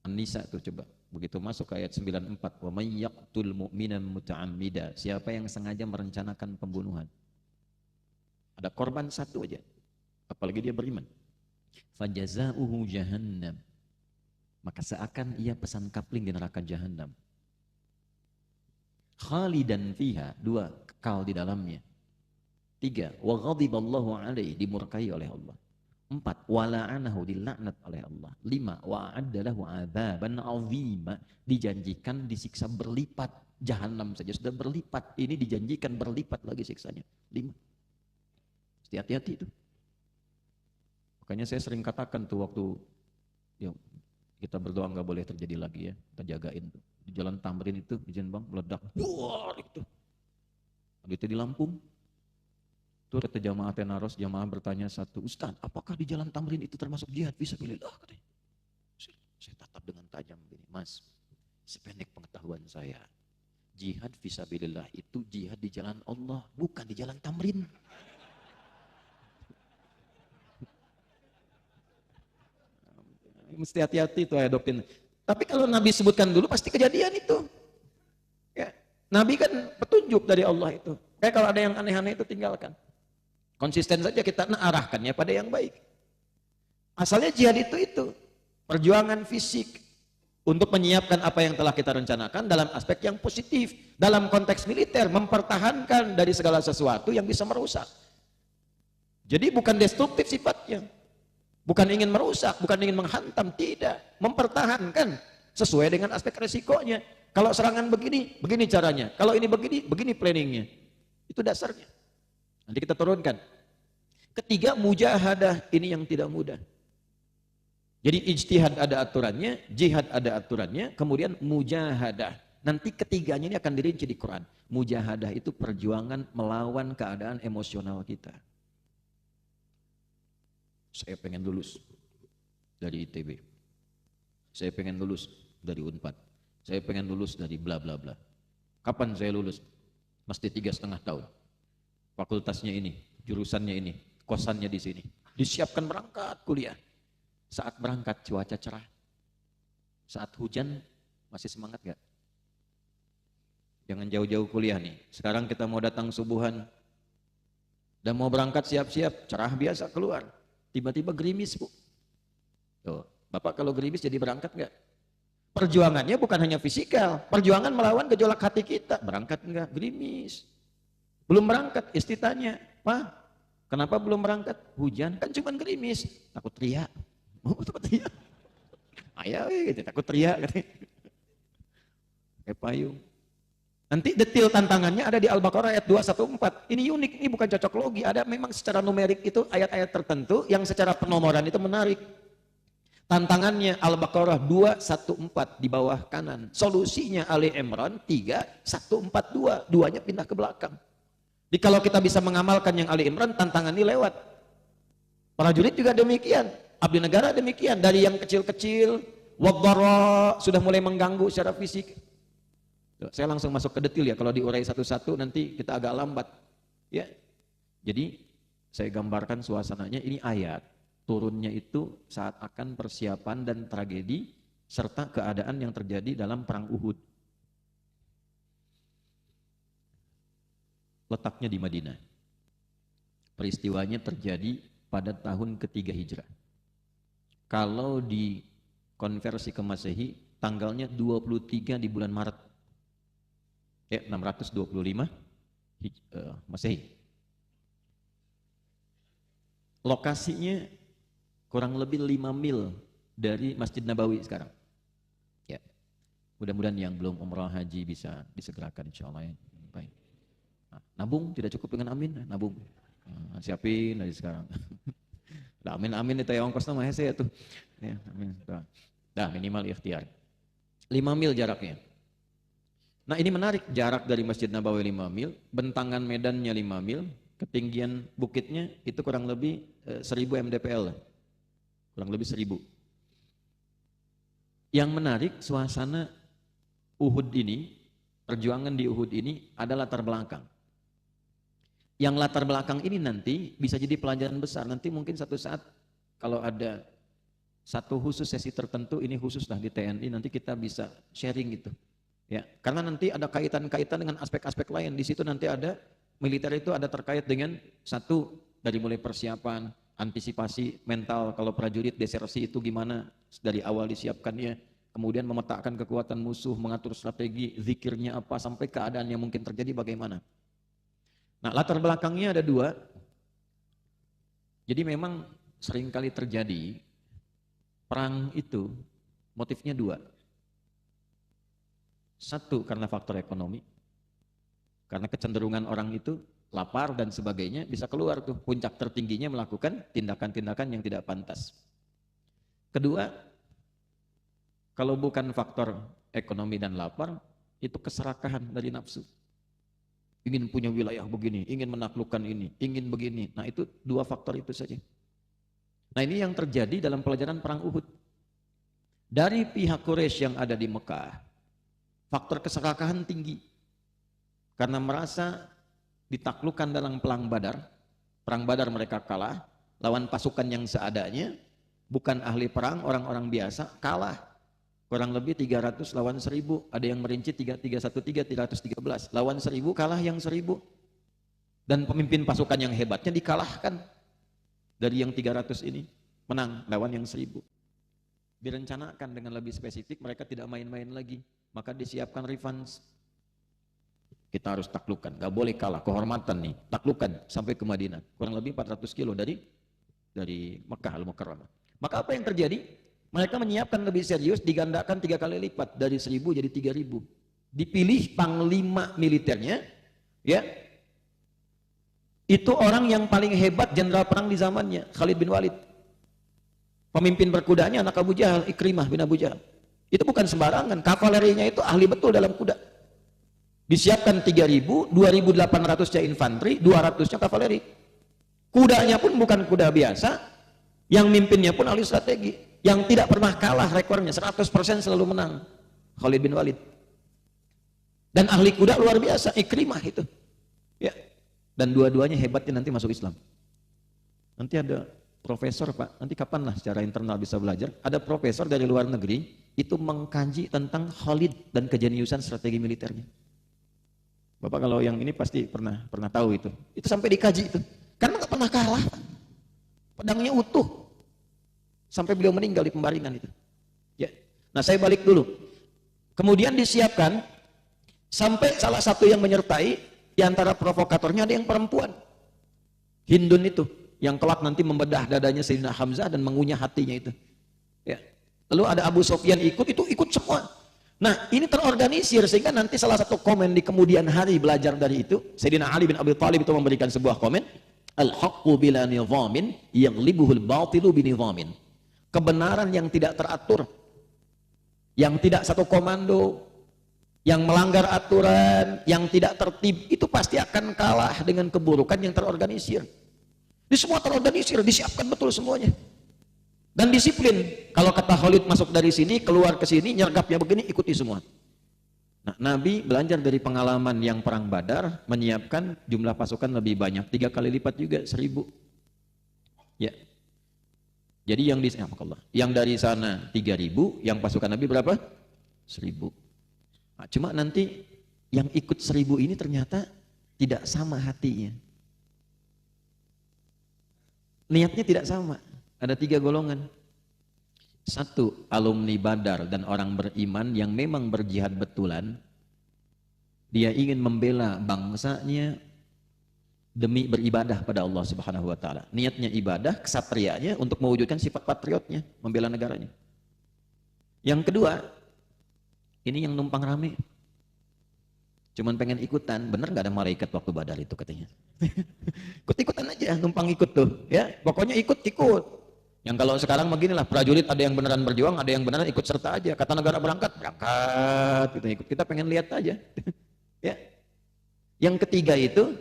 Speaker 1: An-Nisa tuh coba, begitu masuk ke ayat 94, wa may yaqtul mu'minan muta'ammida, siapa yang sengaja merencanakan pembunuhan. Ada korban satu aja, apalagi dia beriman. Fajazauhu jahannam, maka seakan ia pesan kafling di neraka jahanam. Khalidan fiha, 2, kekal di dalamnya. 3, wa ghadiballahu alaihi, dimurkai oleh Allah. 4, wa la'anahu, dilaknat oleh Allah. 5, wa a'adda lahu 'adzaban 'azima, dijanjikan disiksa berlipat. Jahanam saja sudah berlipat, ini dijanjikan berlipat lagi siksanya. 5. Hati-hati itu. Makanya saya sering katakan tuh waktu ya, kita berdoa nggak boleh terjadi lagi ya, kita jagain tuh. Di Jalan Tamrin itu, izin bang, meledak, buar itu. Itu di Lampung. Tuh kata jamaah Tenaros, jamaah bertanya satu, Ustaz, apakah di Jalan Tamrin itu termasuk jihad? Fisabilillah katanya. Saya tatap dengan tajam begini, Mas, sependek pengetahuan saya, jihad fisabilillah itu jihad di jalan Allah, bukan di Jalan Tamrin. Mesti hati-hati tuh ya dokter. Tapi kalau Nabi sebutkan dulu pasti kejadian itu. Ya. Nabi kan petunjuk dari Allah itu. Kayak kalau ada yang aneh-aneh itu tinggalkan. Konsisten saja kita arahkannya pada yang baik. Asalnya jihad itu. Perjuangan fisik untuk menyiapkan apa yang telah kita rencanakan dalam aspek yang positif. Dalam konteks militer, mempertahankan dari segala sesuatu yang bisa merusak. Jadi bukan destruktif sifatnya. Bukan ingin merusak, bukan ingin menghantam, tidak. Mempertahankan sesuai dengan aspek resikonya. Kalau serangan begini, begini caranya. Kalau ini begini, begini planningnya. Itu dasarnya. Nanti kita turunkan. Ketiga, mujahadah, ini yang tidak mudah. Jadi ijtihad ada aturannya, jihad ada aturannya, kemudian mujahadah. Nanti ketiganya ini akan dirinci di Quran. Mujahadah itu perjuangan melawan keadaan emosional kita. Saya pengen lulus dari ITB. Saya pengen lulus dari Unpad. Saya pengen lulus dari bla bla bla. Kapan saya lulus? Mesti 3,5 tahun. Fakultasnya ini, jurusannya ini, kosannya di sini. Disiapkan berangkat kuliah. Saat berangkat cuaca cerah. Saat hujan masih semangat gak? Jangan jauh-jauh kuliah nih. Sekarang kita mau datang subuhan. Dan mau berangkat siap-siap, cerah biasa keluar. Tiba-tiba gerimis, Bu. Tuh, Bapak kalau gerimis jadi berangkat enggak? Perjuangannya bukan hanya fisikal, perjuangan melawan gejolak hati kita. Berangkat enggak? Gerimis. Belum berangkat, istri tanya, "Pak, kenapa belum berangkat?" "Hujan." "Kan cuma gerimis." "Takut teriak." "Oh, takut teriak." Ayah gitu, takut teriak gitu. Pakai payung. Nanti detail tantangannya ada di Al-Baqarah ayat 214. Ini unik, ini bukan cocok logi. Ada memang secara numerik itu ayat-ayat tertentu yang secara penomoran itu menarik. Tantangannya Al-Baqarah 214 di bawah kanan. Solusinya Ali Imran 3142. Duanya pindah ke belakang. Jadi kalau kita bisa mengamalkan yang Ali Imran, tantangan ini lewat. Prajurit juga demikian. Abdi negara demikian. Dari yang kecil-kecil, wadhara sudah mulai mengganggu secara fisik. Saya langsung masuk ke detail ya, kalau diurai satu-satu nanti kita agak lambat. Ya. Jadi saya gambarkan suasananya, ini ayat turunnya itu saat akan persiapan dan tragedi serta keadaan yang terjadi dalam perang Uhud. Letaknya di Madinah. Peristiwanya terjadi pada tahun ketiga Hijrah. Kalau dikonversi ke Masehi, tanggalnya 23 di bulan Maret. 625 Masehi. Lokasinya kurang lebih 5 mil dari Masjid Nabawi sekarang. Ya. Mudah-mudahan yang belum umrah haji bisa disegerakan insyaallah ya. Baik. Nah, nabung tidak cukup dengan amin, nabung. Siapin dari sekarang. Nah, amin itu ya ongkosnya mah hese tuh. Ya, amin. Dah minimal ikhtiar. 5 mil jaraknya. Nah ini menarik, jarak dari Masjid Nabawi 5 mil, bentangan medannya 5 mil, ketinggian bukitnya itu kurang lebih 1000 mdpl. Kurang lebih 1000. Yang menarik suasana Uhud ini, perjuangan di Uhud ini ada latar belakang. Yang latar belakang ini nanti bisa jadi pelajaran besar. Nanti mungkin satu saat kalau ada satu khusus sesi tertentu, ini khusus lah di TNI, nanti kita bisa sharing gitu. Ya, karena nanti ada kaitan-kaitan dengan aspek-aspek lain. Di situ nanti ada militer itu ada terkait dengan satu dari mulai persiapan, antisipasi mental kalau prajurit desersi itu gimana dari awal disiapkannya, kemudian memetakan kekuatan musuh, mengatur strategi, zikirnya apa sampai keadaan yang mungkin terjadi bagaimana. Nah, latar belakangnya ada 2. Jadi memang seringkali terjadi perang itu motifnya 2. Satu karena faktor ekonomi, karena kecenderungan orang itu lapar dan sebagainya, bisa keluar tuh puncak tertingginya melakukan tindakan-tindakan yang tidak pantas. Kedua, kalau bukan faktor ekonomi dan lapar, itu keserakahan dari nafsu. Ingin punya wilayah begini, ingin menaklukkan ini, ingin begini. Nah itu 2 faktor itu saja. Nah ini yang terjadi dalam pelajaran perang Uhud. Dari pihak Quraisy yang ada di Mekah, faktor keserakahan tinggi karena merasa ditaklukkan dalam perang Badar mereka kalah lawan pasukan yang seadanya, bukan ahli perang, orang-orang biasa, kalah kurang lebih 300 lawan 1000, ada yang merinci 313 lawan 1000, kalah yang 1000, dan pemimpin pasukan yang hebatnya dikalahkan dari yang 300 ini, menang lawan yang 1000. Direncanakan dengan lebih spesifik, mereka tidak main-main lagi, maka disiapkan revenge. Kita harus taklukkan, gak boleh kalah, kehormatan nih, taklukkan sampai ke Madinah, kurang lebih 400 kilo dari Mekah Al-Mukarramah. Maka apa yang terjadi? Mereka menyiapkan lebih serius, digandakan 3 kali lipat, dari 1000 jadi 3000. Dipilih panglima militernya, ya, itu orang yang paling hebat jenderal perang di zamannya, Khalid bin Walid. Pemimpin berkudanya anak Abu Jahal, Ikrimah bin Abu Jahal. Itu bukan sembarangan, kavalerinya itu ahli betul dalam kuda. Disiapkan 3000, 2800-nya infanteri, 200-nya kavaleri. Kudanya pun bukan kuda biasa, yang mimpinnya pun ahli strategi, yang tidak pernah kalah rekornya, 100% selalu menang, Khalid bin Walid. Dan ahli kuda luar biasa, Ikrimah itu. Ya. Dan dua-duanya hebatnya nanti masuk Islam. Nanti ada profesor Pak, nanti kapan lah secara internal bisa belajar, ada profesor dari luar negeri itu mengkaji tentang Khalid dan kejeniusan strategi militernya. Bapak kalau yang ini pasti pernah tahu itu sampai dikaji itu, karena nggak pernah kalah, pedangnya utuh sampai beliau meninggal di pembaringan itu. Ya, nah saya balik dulu. Kemudian disiapkan sampai salah satu yang menyertai di antara provokatornya ada yang perempuan, Hindun itu, yang kelak nanti membedah dadanya Sayyidina Hamzah dan mengunyah hatinya itu. Ya. Lalu ada Abu Sufyan itu ikut semua. Nah, ini terorganisir sehingga nanti salah satu komen di kemudian hari belajar dari itu, Sayyidina Ali bin Abi Thalib itu memberikan sebuah komen, al-haqqu bila nizamin yaghlibuhul batilu binizamin. Kebenaran yang tidak teratur, yang tidak satu komando, yang melanggar aturan, yang tidak tertib, itu pasti akan kalah dengan keburukan yang terorganisir. Ini semua terorganisir, disiapkan betul semuanya. Dan disiplin. Kalau kata Khalid masuk dari sini, keluar ke sini, nyergapnya begini, ikuti semua. Nah, Nabi belajar dari pengalaman yang perang Badar, menyiapkan jumlah pasukan lebih banyak, 3 kali lipat juga, 1000. Ya. Jadi yang dari sana 3000, yang pasukan Nabi berapa? 1000. Nah, cuma nanti yang ikut 1000 ini ternyata tidak sama hatinya. Niatnya tidak sama. Ada 3 golongan. 1, alumni Badar dan orang beriman yang memang berjihad betulan. Dia ingin membela bangsanya demi beribadah pada Allah Subhanahu wa taala. Niatnya ibadah, kesatrianya untuk mewujudkan sifat patriotnya, membela negaranya. Yang kedua, ini yang numpang rame. Cuman pengen ikutan, bener nggak ada malaikat waktu Badar itu katanya. Ikut-ikutan aja, numpang ikut tuh, ya. Pokoknya ikut. Yang kalau sekarang beginilah, prajurit ada yang beneran berjuang, ada yang beneran ikut serta aja. Kata negara berangkat, kita ikut. Kita pengen lihat aja. Ya. Yang ketiga itu,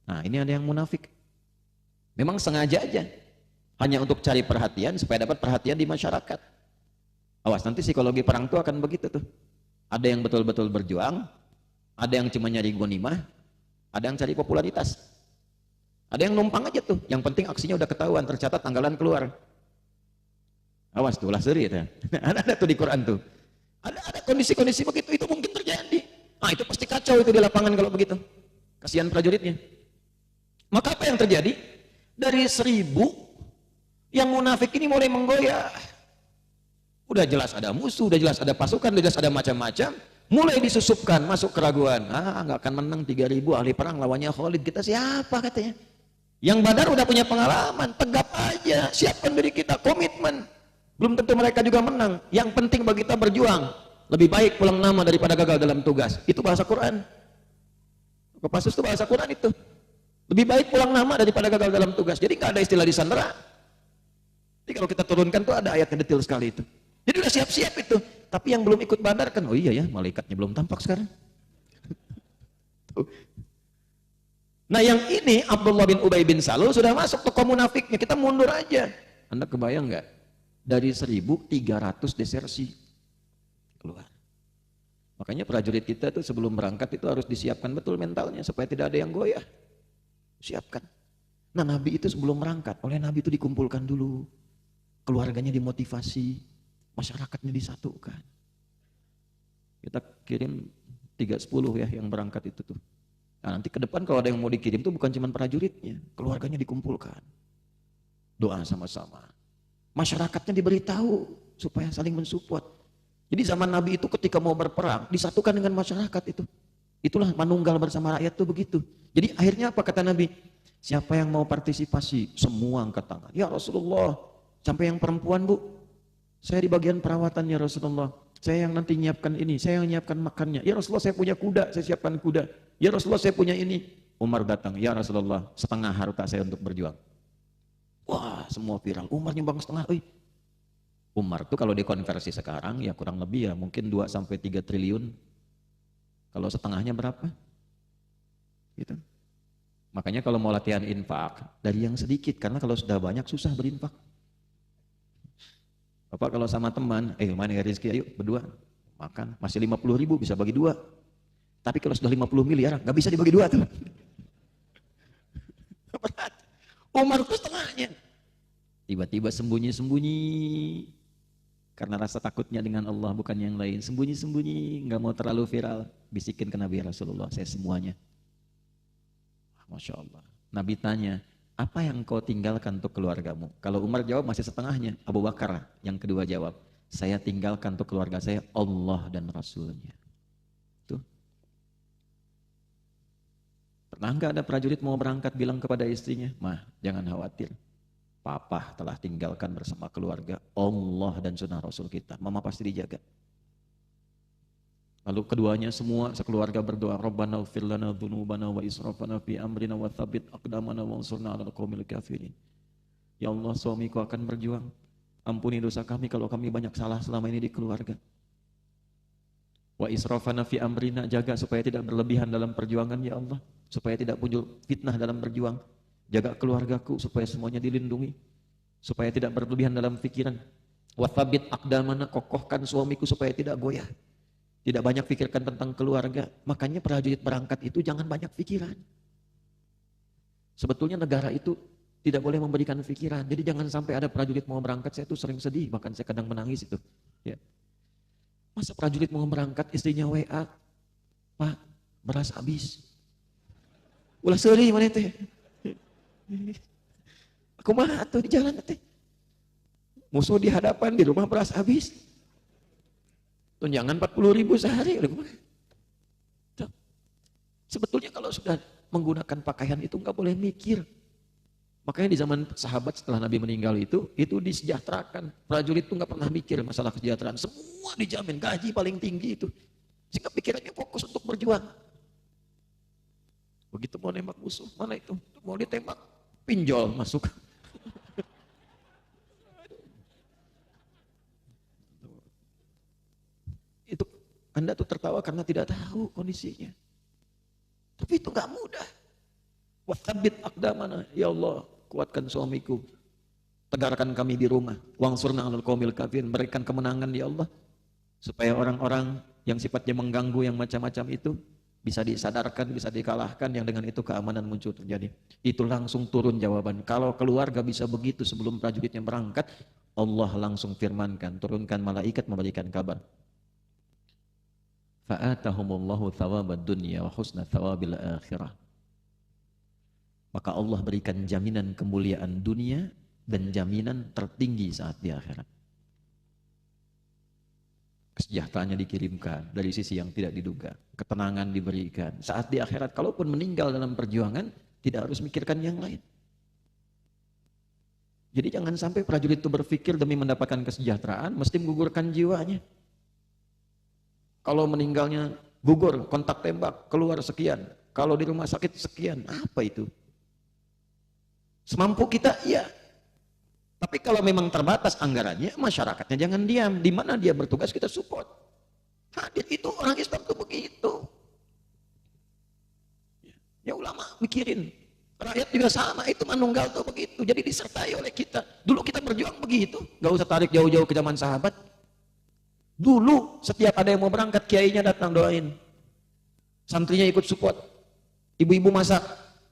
Speaker 1: nah ini ada yang munafik. Memang sengaja aja, hanya untuk cari perhatian supaya dapat perhatian di masyarakat. Awas, nanti psikologi perang itu akan begitu tuh. Ada yang betul-betul berjuang, ada yang cuma nyari ghanimah, ada yang cari popularitas. Ada yang numpang aja tuh, yang penting aksinya udah ketahuan, tercatat, tanggalan keluar. Awas tuh, lah seri itu. Ada tuh di Quran tuh. Ada kondisi-kondisi begitu, itu mungkin terjadi. Nah, itu pasti kacau itu di lapangan kalau begitu. Kasihan prajuritnya. Maka apa yang terjadi? Dari 1000 yang munafik ini mulai menggoyah. Udah jelas ada musuh, udah jelas ada pasukan, udah jelas ada macam-macam. Mulai disusupkan, masuk keraguan. Nggak akan menang 3000 ahli perang lawannya Khalid. Kita siapa katanya? Yang Badar udah punya pengalaman, tegap aja, siapkan diri kita, komitmen. Belum tentu mereka juga menang. Yang penting bagi kita berjuang. Lebih baik pulang nama daripada gagal dalam tugas. Itu bahasa Quran. Kopassus itu bahasa Quran itu. Lebih baik pulang nama daripada gagal dalam tugas. Jadi nggak ada istilah disandera. Jadi kalau kita turunkan tuh ada ayatnya detail sekali itu. Jadi udah siap-siap itu. Tapi yang belum ikut Badar kan, oh iya ya, malaikatnya belum tampak sekarang. Nah yang ini Abdullah bin Ubay bin Salul sudah masuk tokoh munafiknya. Kita mundur aja. Anda kebayang nggak? Dari 1300 desersi keluar. Makanya prajurit kita tuh sebelum berangkat itu harus disiapkan betul mentalnya supaya tidak ada yang goyah. Siapkan. Nah Nabi itu sebelum berangkat, oleh Nabi itu dikumpulkan dulu. Keluarganya dimotivasi, masyarakatnya disatukan. Kita kirim 310 ya yang berangkat itu tuh. Nah, nanti ke depan kalau ada yang mau dikirim tuh bukan cuma prajuritnya, keluarganya dikumpulkan. Doa sama-sama. Masyarakatnya diberitahu supaya saling mensupport. Jadi zaman Nabi itu ketika mau berperang disatukan dengan masyarakat itu. Itulah manunggal bersama rakyat tuh begitu. Jadi akhirnya apa kata Nabi? Siapa yang mau partisipasi? Semua angkat tangan. Ya Rasulullah, sampai yang perempuan Bu. Saya di bagian perawatannya Rasulullah. Saya yang nanti nyiapkan ini, saya yang nyiapkan makannya. Ya Rasulullah saya punya kuda, saya siapkan kuda. Ya Rasulullah saya punya ini. Umar datang, ya Rasulullah setengah harta saya untuk berjuang. Wah semua viral, Umar nyumbang setengah. Umar tuh kalau dikonversi sekarang ya kurang lebih ya mungkin 2-3 triliun. Kalau setengahnya berapa? Gitu. Makanya kalau mau latihan infak dari yang sedikit, karena kalau sudah banyak susah berinfak. Bapak kalau sama teman, mana ya rezeki, ayo berdua makan, masih 50.000 bisa bagi 2. Tapi kalau sudah 50 miliar nggak bisa dibagi 2 tuh. Umar itu setengahnya. Tiba-tiba sembunyi-sembunyi karena rasa takutnya dengan Allah bukan yang lain. Sembunyi-sembunyi, nggak mau terlalu viral, bisikin ke Nabi Rasulullah, saya semuanya. Masya Allah. Nabi tanya, apa yang kau tinggalkan untuk keluargamu? Kalau Umar jawab masih setengahnya. Abu Bakar yang kedua jawab, saya tinggalkan untuk keluarga saya Allah dan Rasulnya. Tuh. Pernah nggak ada prajurit mau berangkat bilang kepada istrinya, mah jangan khawatir, Papa telah tinggalkan bersama keluarga, Allah dan sunnah Rasul kita. Mama pasti dijaga. Lalu keduanya semua sekeluarga berdoa, Rabbana ighfir lana dzunubana wa israfana fi amrina wa tsabbit aqdamana wansurna 'alal qaumil kafirin. Ya Allah, suamiku akan berjuang. Ampuni dosa kami kalau kami banyak salah selama ini di keluarga. Wa israfana fi amrina, jaga supaya tidak berlebihan dalam perjuangan ya Allah, supaya tidak muncul fitnah dalam berjuang. Jaga keluargaku supaya semuanya dilindungi, supaya tidak berlebihan dalam pikiran. Wa tsabbit aqdamana, kokohkan suamiku supaya tidak goyah. Tidak banyak pikirkan tentang keluarga. Makanya prajurit berangkat itu jangan banyak pikiran. Sebetulnya negara itu tidak boleh memberikan pikiran. Jadi jangan sampai ada prajurit mau berangkat, saya tuh sering sedih, bahkan saya kadang menangis itu. Ya. Masa prajurit mau berangkat, istrinya WA, Pak, beras habis. Ulah sedih mana teh. Aku mah tuh di jalan teh. Musuh di hadapan, di rumah beras habis. Tunjangan 40.000 sehari. Sebetulnya kalau sudah menggunakan pakaian itu nggak boleh mikir. Makanya di zaman sahabat setelah Nabi meninggal itu disejahterakan. Prajurit itu nggak pernah mikir masalah kesejahteraan. Semua dijamin, gaji paling tinggi itu. Sehingga pikirannya fokus untuk berjuang. Begitu mau nembak musuh, mana itu? Mau ditembak, pinjol masuk. Itu Anda tuh tertawa karena tidak tahu kondisinya. Tapi itu nggak mudah. Wathabit aqdamana, ya Allah, kuatkan suamiku, tegarkan kami di rumah, wangsurna 'alal qaumil kafirin, berikan kemenangan ya Allah, supaya orang-orang yang sifatnya mengganggu yang macam-macam itu bisa disadarkan, bisa dikalahkan, yang dengan itu keamanan muncul terjadi. Itu langsung turun jawaban. Kalau keluarga bisa begitu sebelum prajuritnya berangkat, Allah langsung firmankan, turunkan malaikat memberikan kabar. Fa'atahumullahu thawabad dunya wa husna thawabil akhirah. Maka Allah berikan jaminan kemuliaan dunia dan jaminan tertinggi saat di akhirat. Kesejahteraannya dikirimkan dari sisi yang tidak diduga, ketenangan diberikan. Saat di akhirat, kalaupun meninggal dalam perjuangan, tidak harus mikirkan yang lain. Jadi jangan sampai prajurit itu berpikir demi mendapatkan kesejahteraan, mesti menggugurkan jiwanya. Kalau meninggalnya gugur, kontak tembak, keluar sekian. Kalau di rumah sakit sekian, apa itu? Semampu kita, iya. Tapi kalau memang terbatas anggarannya, masyarakatnya jangan diam. Di mana dia bertugas kita support. Hadir itu orang Islam tuh begitu. Ya ulama mikirin. Rakyat juga sama, itu manunggal tuh begitu. Jadi disertai oleh kita. Dulu kita berjuang begitu. Gak usah tarik jauh-jauh ke zaman sahabat. Dulu setiap ada yang mau berangkat, kiainya datang doain. Santrinya ikut support. Ibu-ibu masak.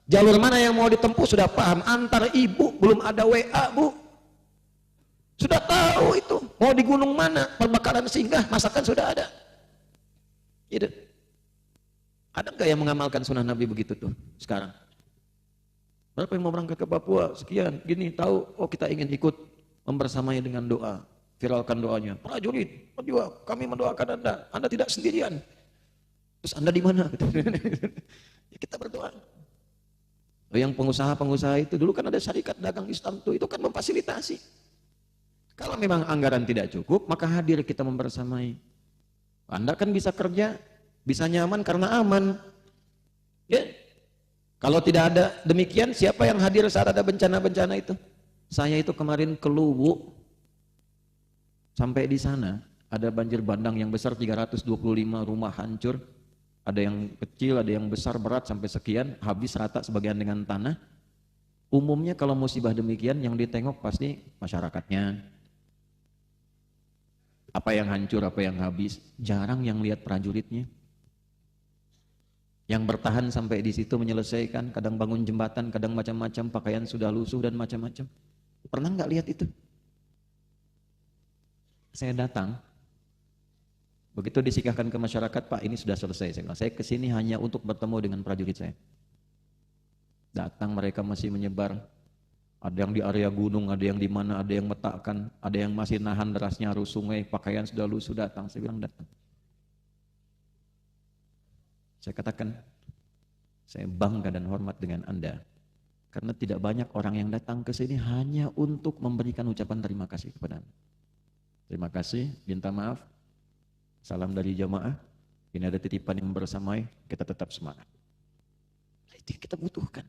Speaker 1: Jalur mana yang mau ditempuh sudah paham. Antar ibu, belum ada WA bu. Sudah tahu itu. Mau di gunung mana, perbakaran singgah, masakan sudah ada. Gitu. Ada nggak yang mengamalkan sunnah Nabi begitu tuh sekarang? Berapa yang mau berangkat ke Papua? Sekian, gini, tahu, oh kita ingin ikut membersamai dengan doa. Viralkan doanya. Prajurit, berjuang, kami mendoakan Anda tidak sendirian. Terus Anda di mana? Ya, kita berdoa. Yang pengusaha-pengusaha itu dulu kan ada syarikat dagang Islam itu kan memfasilitasi. Kalau memang anggaran tidak cukup, maka hadir kita membersamai. Anda kan bisa kerja, bisa nyaman karena aman. Ya. Kalau tidak ada demikian, siapa yang hadir saat ada bencana-bencana itu? Saya itu kemarin ke Luwu, sampai di sana ada banjir bandang yang besar, 325 rumah hancur. Ada yang kecil, ada yang besar, berat sampai sekian, habis rata sebagian dengan tanah. Umumnya kalau musibah demikian yang ditengok pasti masyarakatnya. Apa yang hancur, apa yang habis. Jarang yang lihat prajuritnya. Yang bertahan sampai di situ menyelesaikan, kadang bangun jembatan, kadang macam-macam, pakaian sudah lusuh dan macam-macam. Pernah nggak lihat itu? Saya datang, begitu disikahkan ke masyarakat, Pak ini sudah selesai. Saya kesini hanya untuk bertemu dengan prajurit saya. Datang mereka masih menyebar. Ada yang di area gunung, ada yang di mana, ada yang metakkan, ada yang masih nahan derasnya arus sungai, pakaian sudah lusuh datang. Saya bilang datang. Saya katakan, saya bangga dan hormat dengan Anda. Karena tidak banyak orang yang datang ke sini hanya untuk memberikan ucapan terima kasih kepada Anda. Terima kasih, minta maaf, salam dari jamaah, ini ada titipan yang bersamai, kita tetap semangat. Itu yang kita butuhkan.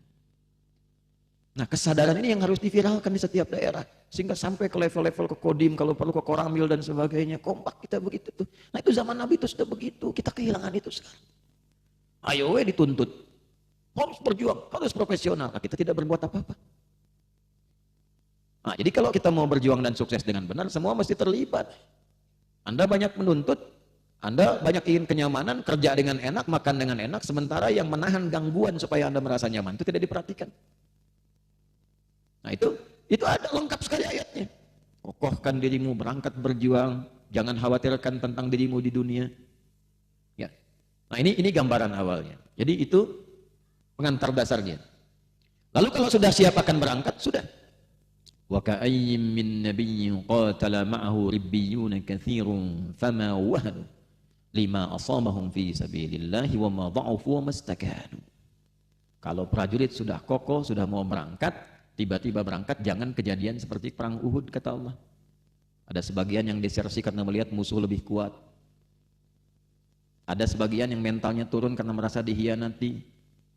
Speaker 1: Nah, kesadaran ini yang harus diviralkan di setiap daerah. Sehingga sampai ke level-level ke Kodim, kalau perlu ke Koramil dan sebagainya. Kompak kita begitu tuh. Nah itu zaman Nabi itu sudah begitu. Kita kehilangan itu sekarang. Ayo dituntut. Harus berjuang, harus profesional. Nah, kita tidak berbuat apa-apa. Nah, jadi kalau kita mau berjuang dan sukses dengan benar, semua mesti terlibat. Anda banyak menuntut, Anda banyak ingin kenyamanan, kerja dengan enak, makan dengan enak, sementara yang menahan gangguan supaya Anda merasa nyaman itu tidak diperhatikan. Nah itu ada lengkap sekali ayatnya. Kokohkan dirimu, berangkat berjuang, jangan khawatirkan tentang dirimu di dunia. Ya. Nah ini gambaran awalnya. Jadi itu pengantar dasarnya. Lalu kalau sudah siap akan berangkat, sudah. Wa ka'ayyim min nabiyyin qatala ma'ahu ribbiyun katsirun fama wahanu lima asabahum fi sabilillahi wa ma dha'ufu wa mastakanu. Kalau prajurit sudah kokoh, sudah mau berangkat, tiba-tiba berangkat, jangan kejadian seperti perang Uhud kata Allah. Ada sebagian yang desersi karena melihat musuh lebih kuat. Ada sebagian yang mentalnya turun karena merasa dihianati.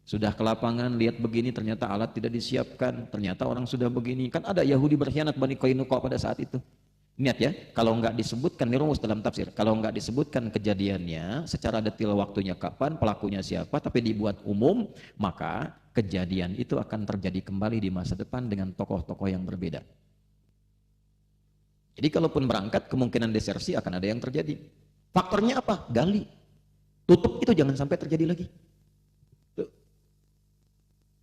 Speaker 1: Sudah ke lapangan, lihat begini, ternyata alat tidak disiapkan, ternyata orang sudah begini. Kan ada Yahudi berkhianat Bani Qainuqa pada saat itu. Niat ya, kalau enggak disebutkan, ini rumus dalam tafsir, kalau enggak disebutkan kejadiannya, secara detail waktunya kapan, pelakunya siapa, tapi dibuat umum, maka kejadian itu akan terjadi kembali di masa depan dengan tokoh-tokoh yang berbeda. Jadi kalaupun berangkat, kemungkinan desersi akan ada yang terjadi. Faktornya apa? Gali. Tutup itu jangan sampai terjadi lagi.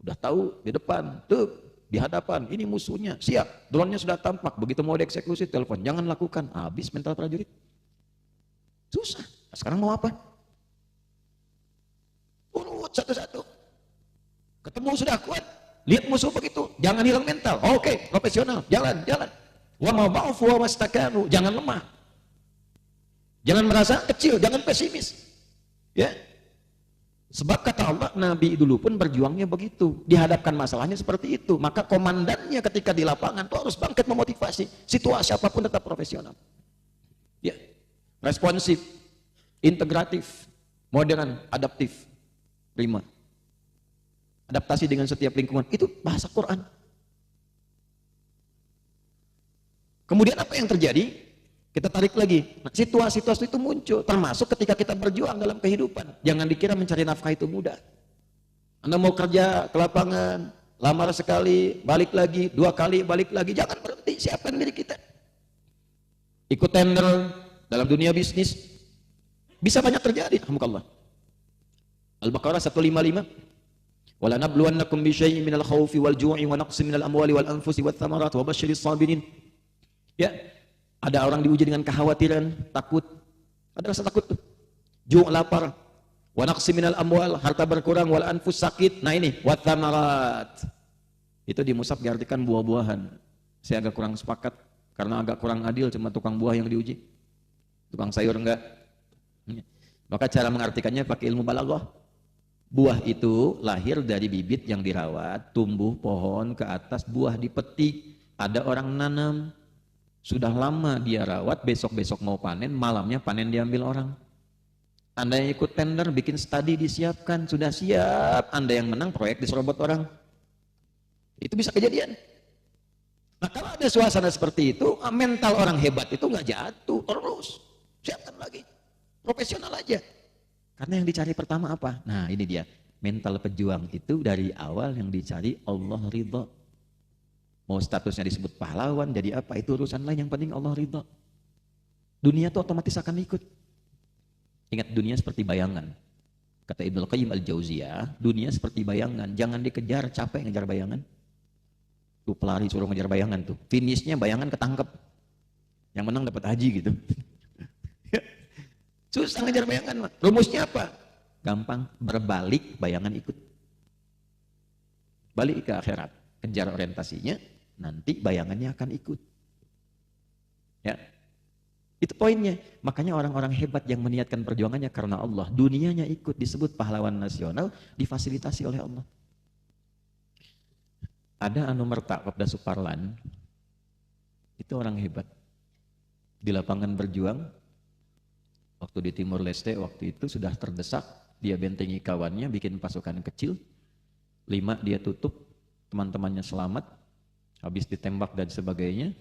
Speaker 1: Udah tahu di depan, tuh di hadapan, ini musuhnya, siap, drone-nya sudah tampak, begitu mau dieksekusi telepon, jangan lakukan, habis mental prajurit. Susah. Nah, sekarang mau apa? Urut satu-satu. Ketemu sudah kuat, lihat musuh begitu, jangan hilang mental. Oke, profesional, jalan. Wa ma ba'fu wa mastakanu, jangan lemah. Jangan merasa kecil, jangan pesimis. Ya. Sebab kata Allah, Nabi dulu pun berjuangnya begitu. Dihadapkan masalahnya seperti itu. Maka komandannya ketika di lapangan itu harus bangkit memotivasi. Situasi apapun tetap profesional. Ya, responsif, integratif, modern, adaptif. Prima. Adaptasi dengan setiap lingkungan. Itu bahasa Quran. Kemudian apa yang terjadi? Kita tarik lagi, nah, situasi-situasi itu muncul, termasuk ketika kita berjuang dalam kehidupan. Jangan dikira mencari nafkah itu mudah. Anda mau kerja ke lapangan, lamar sekali, balik lagi, 2 kali, balik lagi, jangan berhenti, siapkan diri kita. Ikut tender dalam dunia bisnis, bisa banyak terjadi. Alhamdulillah. Al-Baqarah 155. Wala nabluwannakum bi syai'in minal khaufi wal ju'i wa naqsin minal amwali wal anfusi wath thamarat wa basyiris sabirin. Ya. Ada orang diuji dengan kekhawatiran, takut. Ada rasa takut tuh. Ju' lapar. Wa naqsi minal amwal, harta berkurang, wal anfus sakit. Nah ini, wa thamarat. Itu di Mushaf diartikan buah-buahan. Saya agak kurang sepakat karena agak kurang adil, cuma tukang buah yang diuji. Tukang sayur enggak. Maka cara mengartikannya pakai ilmu balaghah. Buah itu lahir dari bibit yang dirawat, tumbuh pohon ke atas, buah dipetik. Ada orang nanam. Sudah lama dia rawat, besok-besok mau panen, malamnya panen diambil orang. Anda yang ikut tender, bikin studi disiapkan, sudah siap. Anda yang menang, proyek diserobot orang. Itu bisa kejadian. Nah kalau ada suasana seperti itu, mental orang hebat itu nggak jatuh, terus. Siapkan lagi. Profesional aja. Karena yang dicari pertama apa? Nah ini dia. Mental pejuang itu dari awal yang dicari Allah ridha. Mau statusnya disebut pahlawan, jadi apa? Itu urusan lain, yang penting Allah ridha. Dunia itu otomatis akan ikut. Ingat, dunia seperti bayangan. Kata Ibnu Qayyim Al-Jauziyah, dunia seperti bayangan. Jangan dikejar, capek ngejar bayangan. Tuh pelari suruh ngejar bayangan tuh. Finishnya bayangan ketangkep. Yang menang dapat haji gitu. Susah ngejar bayangan. Rumusnya apa? Gampang, berbalik, bayangan ikut. Balik ke akhirat. Kejar orientasinya. Nanti bayangannya akan ikut. Ya. Itu poinnya. Makanya orang-orang hebat yang meniatkan perjuangannya karena Allah, dunianya ikut, disebut pahlawan nasional, difasilitasi oleh Allah. Ada anu mertak Kopda Suparlan, itu orang hebat. Di lapangan berjuang, waktu di Timur Leste, waktu itu sudah terdesak, dia bentengi kawannya, bikin pasukan kecil, 5 dia tutup, teman-temannya selamat, habis ditembak dan sebagainya,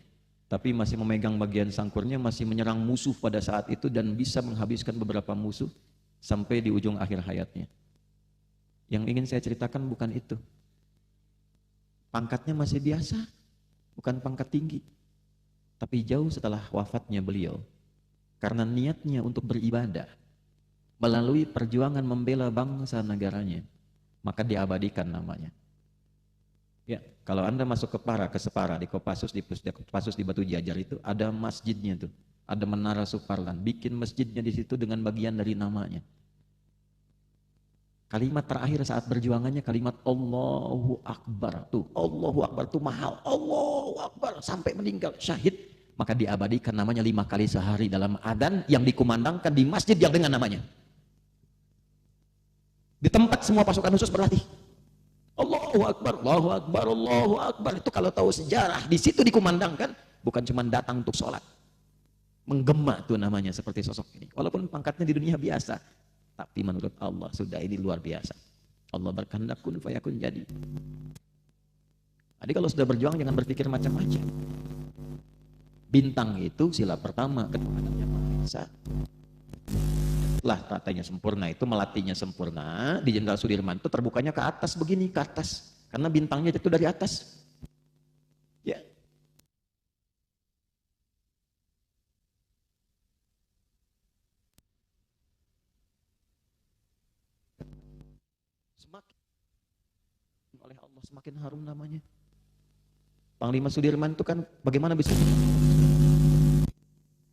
Speaker 1: tapi masih memegang bagian sangkurnya, masih menyerang musuh pada saat itu dan bisa menghabiskan beberapa musuh sampai di ujung akhir hayatnya. Yang ingin saya ceritakan bukan itu. Pangkatnya masih biasa, bukan pangkat tinggi. Tapi jauh setelah wafatnya beliau, karena niatnya untuk beribadah, melalui perjuangan membela bangsa negaranya, maka diabadikan namanya. Ya, kalau Anda masuk ke Separa, di Kopassus, di Kopassus di Batu Jajar itu ada masjidnya tuh, ada menara Suparlan, bikin masjidnya di situ dengan bagian dari namanya. Kalimat terakhir saat berjuangannya kalimat Allahu Akbar. Tuh, Allahu Akbar tuh mahal. Allahu Akbar sampai meninggal syahid, maka diabadikan namanya 5 kali sehari dalam adzan yang dikumandangkan di masjid yang dengan namanya. Di tempat semua pasukan khusus berlatih. Allahu Akbar, Allahu Akbar, Allahu Akbar. Itu kalau tahu sejarah, di situ dikumandangkan, bukan cuma datang untuk sholat. Menggema tuh namanya seperti sosok ini. Walaupun pangkatnya di dunia biasa, tapi menurut Allah sudah ini luar biasa. Allah berkehendak kun fayakun jadi. Jadi kalau sudah berjuang jangan berpikir macam-macam. Bintang itu sila pertama, kedua yang Maha Esa. Setelah tatanya sempurna itu, melatihnya sempurna, di Jenderal Sudirman itu terbukanya ke atas begini, ke atas. Karena bintangnya itu dari atas. Ya. Semakin oleh Allah semakin harum namanya. Panglima Sudirman itu kan bagaimana bisa?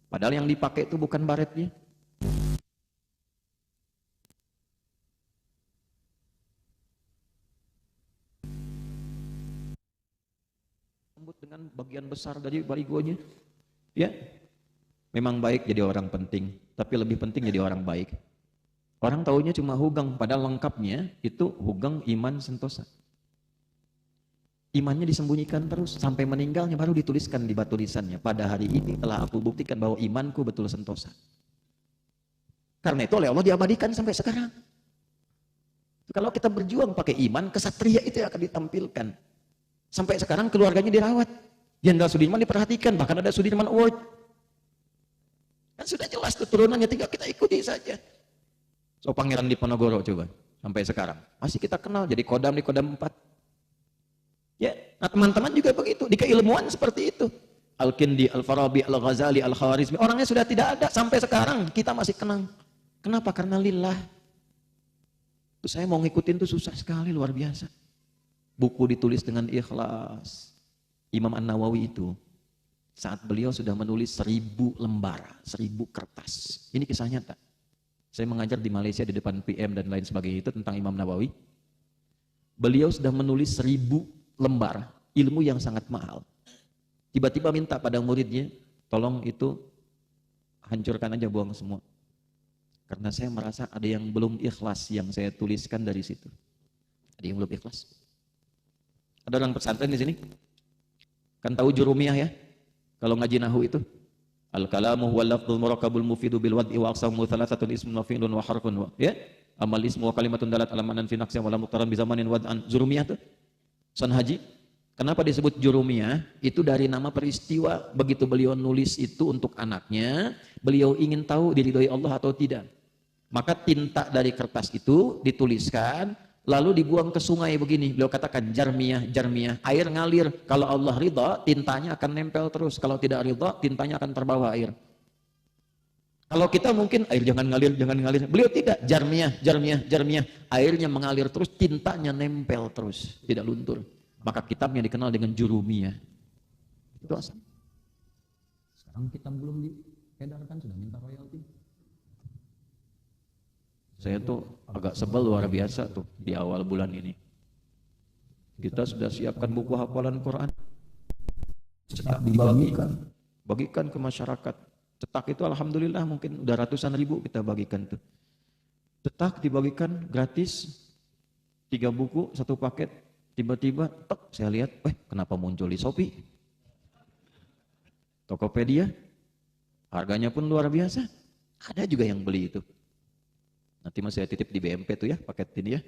Speaker 1: Padahal yang dipakai itu bukan baretnya. Dengan bagian besar dari baligonya, ya, memang baik jadi orang penting, tapi lebih penting jadi orang baik. Orang taunya cuma Hugeng, padahal lengkapnya itu Hugeng Iman Sentosa. Imannya disembunyikan terus sampai meninggalnya baru dituliskan di batu lisannya. Pada hari ini telah aku buktikan bahwa imanku betul sentosa. Karena itu oleh Allah diabadikan sampai sekarang. Kalau kita berjuang pakai iman, kesatria itu yang akan ditampilkan. Sampai sekarang keluarganya dirawat. Jenderal Sudirman diperhatikan, bahkan ada Sudirman Award. Kan sudah jelas keturunannya, tinggal kita ikuti saja. So Pangeran Diponegoro coba, sampai sekarang. Masih kita kenal, jadi Kodam di Kodam 4. Ya, nah teman-teman juga begitu, di keilmuan seperti itu. Al-Kindi, Al-Farabi, Al-Ghazali, Al-Khawarizmi, orangnya sudah tidak ada, sampai sekarang kita masih kenang. Kenapa? Karena lillah. Itu saya mau ngikutin tuh susah sekali, luar biasa. Buku ditulis dengan ikhlas. Imam An-Nawawi itu saat beliau sudah menulis 1000 lembar, 1000 kertas. Ini kisah nyata. Saya mengajar di Malaysia di depan PM dan lain sebagainya itu tentang Imam Nawawi. Beliau sudah menulis 1000 lembar ilmu yang sangat mahal. Tiba-tiba minta pada muridnya, tolong itu hancurkan aja, buang semua. Karena saya merasa ada yang belum ikhlas yang saya tuliskan dari situ. Ada yang belum ikhlas. Ada orang pesantren di sini? Kan tahu jurumiyah ya? Kalau ngaji nahu itu, al-kalamu huwa lafdzul murakkabul mufidu bil wad'i wa aqsamu thalathatun ismun wa fi'lun wa harfun wa ya? Amal ismu wa kalimatun dalat ala manan fi naqsin wa la muqtaran bi zamanin wad'an. Jurumiyah tuh. Son Haji. Kenapa disebut jurumiyah? Itu dari nama peristiwa begitu beliau nulis itu untuk anaknya, beliau ingin tahu diridhoi Allah atau tidak. Maka tinta dari kertas itu dituliskan, lalu dibuang ke sungai begini. Beliau katakan jarmiyah, jarmiyah. Air ngalir. Kalau Allah ridha, tintanya akan nempel terus. Kalau tidak ridha, tintanya akan terbawa air. Kalau kita mungkin air jangan ngalir, jangan ngalir. Beliau tidak. Jarmiyah, jarmiyah, jarmiyah. Airnya mengalir terus, tintanya nempel terus. Tidak luntur. Maka kitabnya dikenal dengan jurumiyah. Itu asal. Sekarang kitab belum diedarkan, sudah minta royalti. Saya tuh agak sebel luar biasa tuh di awal bulan ini. Kita sudah siapkan buku hafalan Quran. Cetak dibagikan. Bagikan ke masyarakat. Cetak itu alhamdulillah mungkin udah ratusan ribu kita bagikan tuh. Cetak dibagikan gratis. 3 buku, 1 paket. Tiba-tiba, saya lihat, kenapa muncul di Shopee? Tokopedia, harganya pun luar biasa. Ada juga yang beli itu. Nanti mas saya titip di BMP tuh ya, paket ini ya.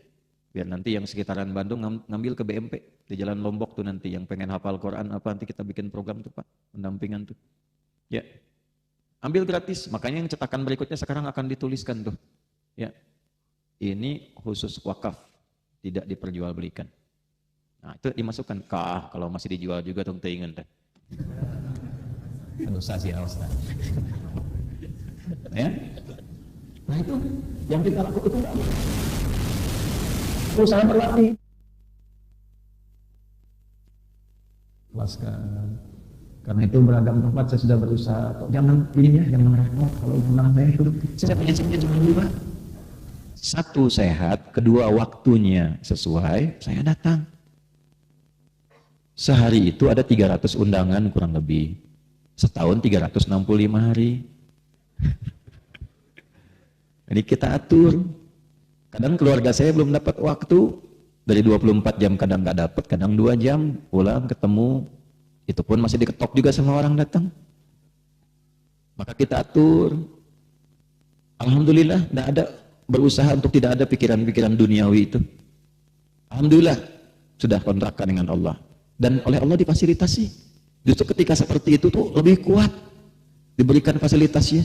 Speaker 1: Biar nanti yang sekitaran Bandung ngambil ke BMP. Di Jalan Lombok tuh nanti, yang pengen hafal Quran apa, nanti kita bikin program tuh Pak, pendampingan tuh. Ya, ambil gratis. Makanya yang cetakan berikutnya sekarang akan dituliskan tuh. Ya, ini khusus wakaf, tidak diperjualbelikan. Nah itu dimasukkan. Kalau masih dijual juga tuh ingin deh. Usah sih Ustaz. Ya. Nah itu yang kita lakukan itu enggak. Terus saya berlatih. Lepaskan. Karena itu beragam tempat saya sudah berusaha. Jangan ini ya, jangan repot. Kalau menang saya itu, saya prinsipnya cuma dua. Satu sehat, kedua waktunya sesuai, saya datang. Sehari itu ada 300 undangan kurang lebih. Setahun 365 hari. Jadi kita atur. Kadang keluarga saya belum dapat waktu. Dari 24 jam kadang nggak dapat, kadang 2 jam pulang ketemu. Itu pun masih diketok juga sama orang datang. Maka kita atur. Alhamdulillah tidak ada, berusaha untuk tidak ada pikiran-pikiran duniawi itu. Alhamdulillah sudah kontrakkan dengan Allah. Dan oleh Allah difasilitasi. Justru ketika seperti itu tuh lebih kuat diberikan fasilitasnya.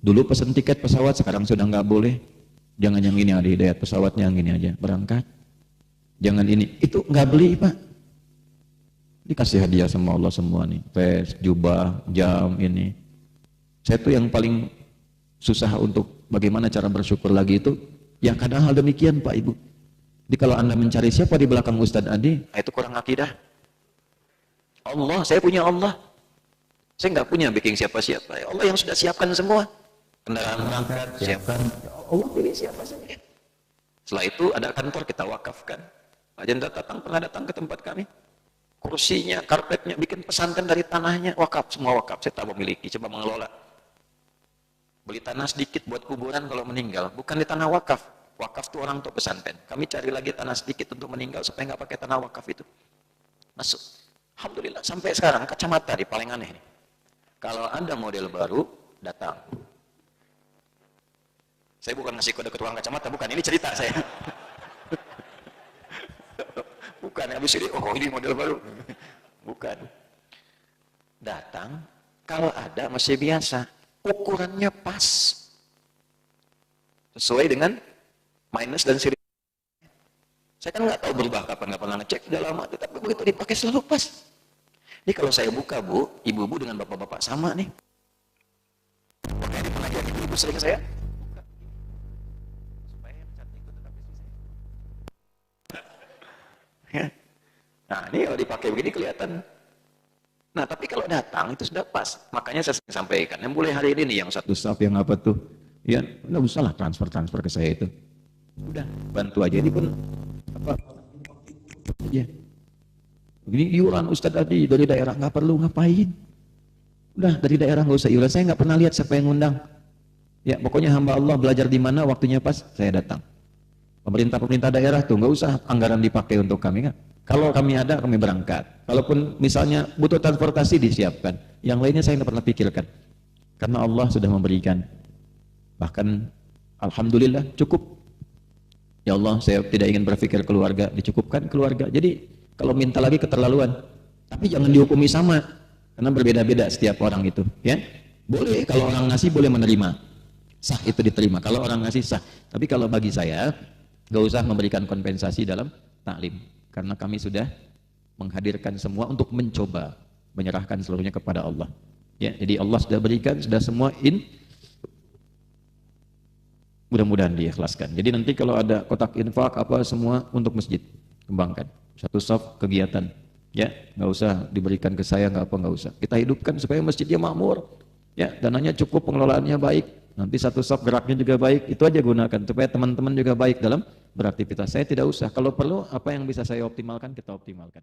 Speaker 1: Dulu pesan tiket pesawat, sekarang sudah nggak boleh. Jangan yang ini, ada hidayat pesawatnya yang ini aja berangkat. Jangan ini, itu nggak beli Pak. Dikasih hadiah sama Allah semua nih, tes, jubah, jam ini. Saya tuh yang paling susah untuk bagaimana cara bersyukur lagi itu, ya kadang hal demikian Pak Ibu. Jadi kalau Anda mencari siapa di belakang Ustadz Adi, itu kurang akidah. Allah, saya punya Allah. Saya nggak punya bikin siapa-siapa. Allah yang sudah siapkan semua. Kendaraan berangkat, siapkan. Allah pilih siapa saja. Setelah itu ada kantor kita wakafkan. Pak Jendra pernah datang ke tempat kami. Kursinya, karpetnya, bikin pesantren dari tanahnya, wakaf, semua wakaf. Saya tak memiliki, coba mengelola. Beli tanah sedikit buat kuburan kalau meninggal, bukan di tanah wakaf. Wakaf itu orang untuk pesantren. Kami cari lagi tanah sedikit untuk meninggal supaya nggak pakai tanah wakaf itu. Masuk. Alhamdulillah sampai sekarang kacamata di paling aneh nih. Kalau ada model baru, datang. Saya bukan ngasih kode ke tukang kacamata, bukan, ini cerita saya. Bukan, habis ini, ini model baru. Bukan. Datang, kalau ada masih biasa. Ukurannya pas. Sesuai dengan minus dan siri. Saya kan nggak tahu berubah kapan, nggak pernah ngecek, udah lama, tapi begitu dipakai selalu pas. Jadi kalau saya buka Bu, ibu-ibu dengan bapak-bapak sama nih. Makanya di pengajian ibu-ibu sering saya buka. Supaya yang cantik itu tetap istri saya. Nah ini kalau dipakai begini kelihatan. Nah tapi kalau datang itu sudah pas. Makanya saya sampaikan, yang mulai hari ini nih yang satu staff yang apa tuh, ya nggak usah lah transfer ke saya itu. Udah bantu aja, ini pun apa? Ya. Begini iuran Ustadz Adi dari daerah, nggak perlu ngapain. Udah dari daerah nggak usah iuran. Saya nggak pernah lihat siapa yang ngundang. Ya pokoknya hamba Allah belajar di mana waktunya pas saya datang. Pemerintah daerah tuh nggak usah anggaran dipakai untuk kami kan. Kalau kami ada kami berangkat. Kalaupun misalnya butuh transportasi disiapkan. Yang lainnya saya nggak pernah pikirkan. Karena Allah sudah memberikan. Bahkan alhamdulillah cukup. Ya Allah saya tidak ingin berpikir keluarga, dicukupkan keluarga. Jadi kalau minta lagi keterlaluan, tapi jangan dihukumi sama, karena berbeda-beda setiap orang itu, ya. Boleh kalau orang ngasih boleh menerima, sah itu diterima. Kalau orang ngasih sah, tapi kalau bagi saya, gak usah memberikan kompensasi dalam taklim, karena kami sudah menghadirkan semua untuk mencoba menyerahkan seluruhnya kepada Allah. Ya, jadi Allah sudah berikan, sudah semua mudah-mudahan diikhlaskan. Jadi nanti kalau ada kotak infak apa semua untuk masjid, kembangkan. Satu saf kegiatan, ya nggak usah diberikan ke saya, nggak usah. Kita hidupkan supaya masjidnya makmur, ya dananya cukup, pengelolaannya baik. Nanti satu saf geraknya juga baik, itu aja gunakan supaya teman-teman juga baik dalam beraktivitas. Saya tidak usah, kalau perlu apa yang bisa saya optimalkan kita optimalkan.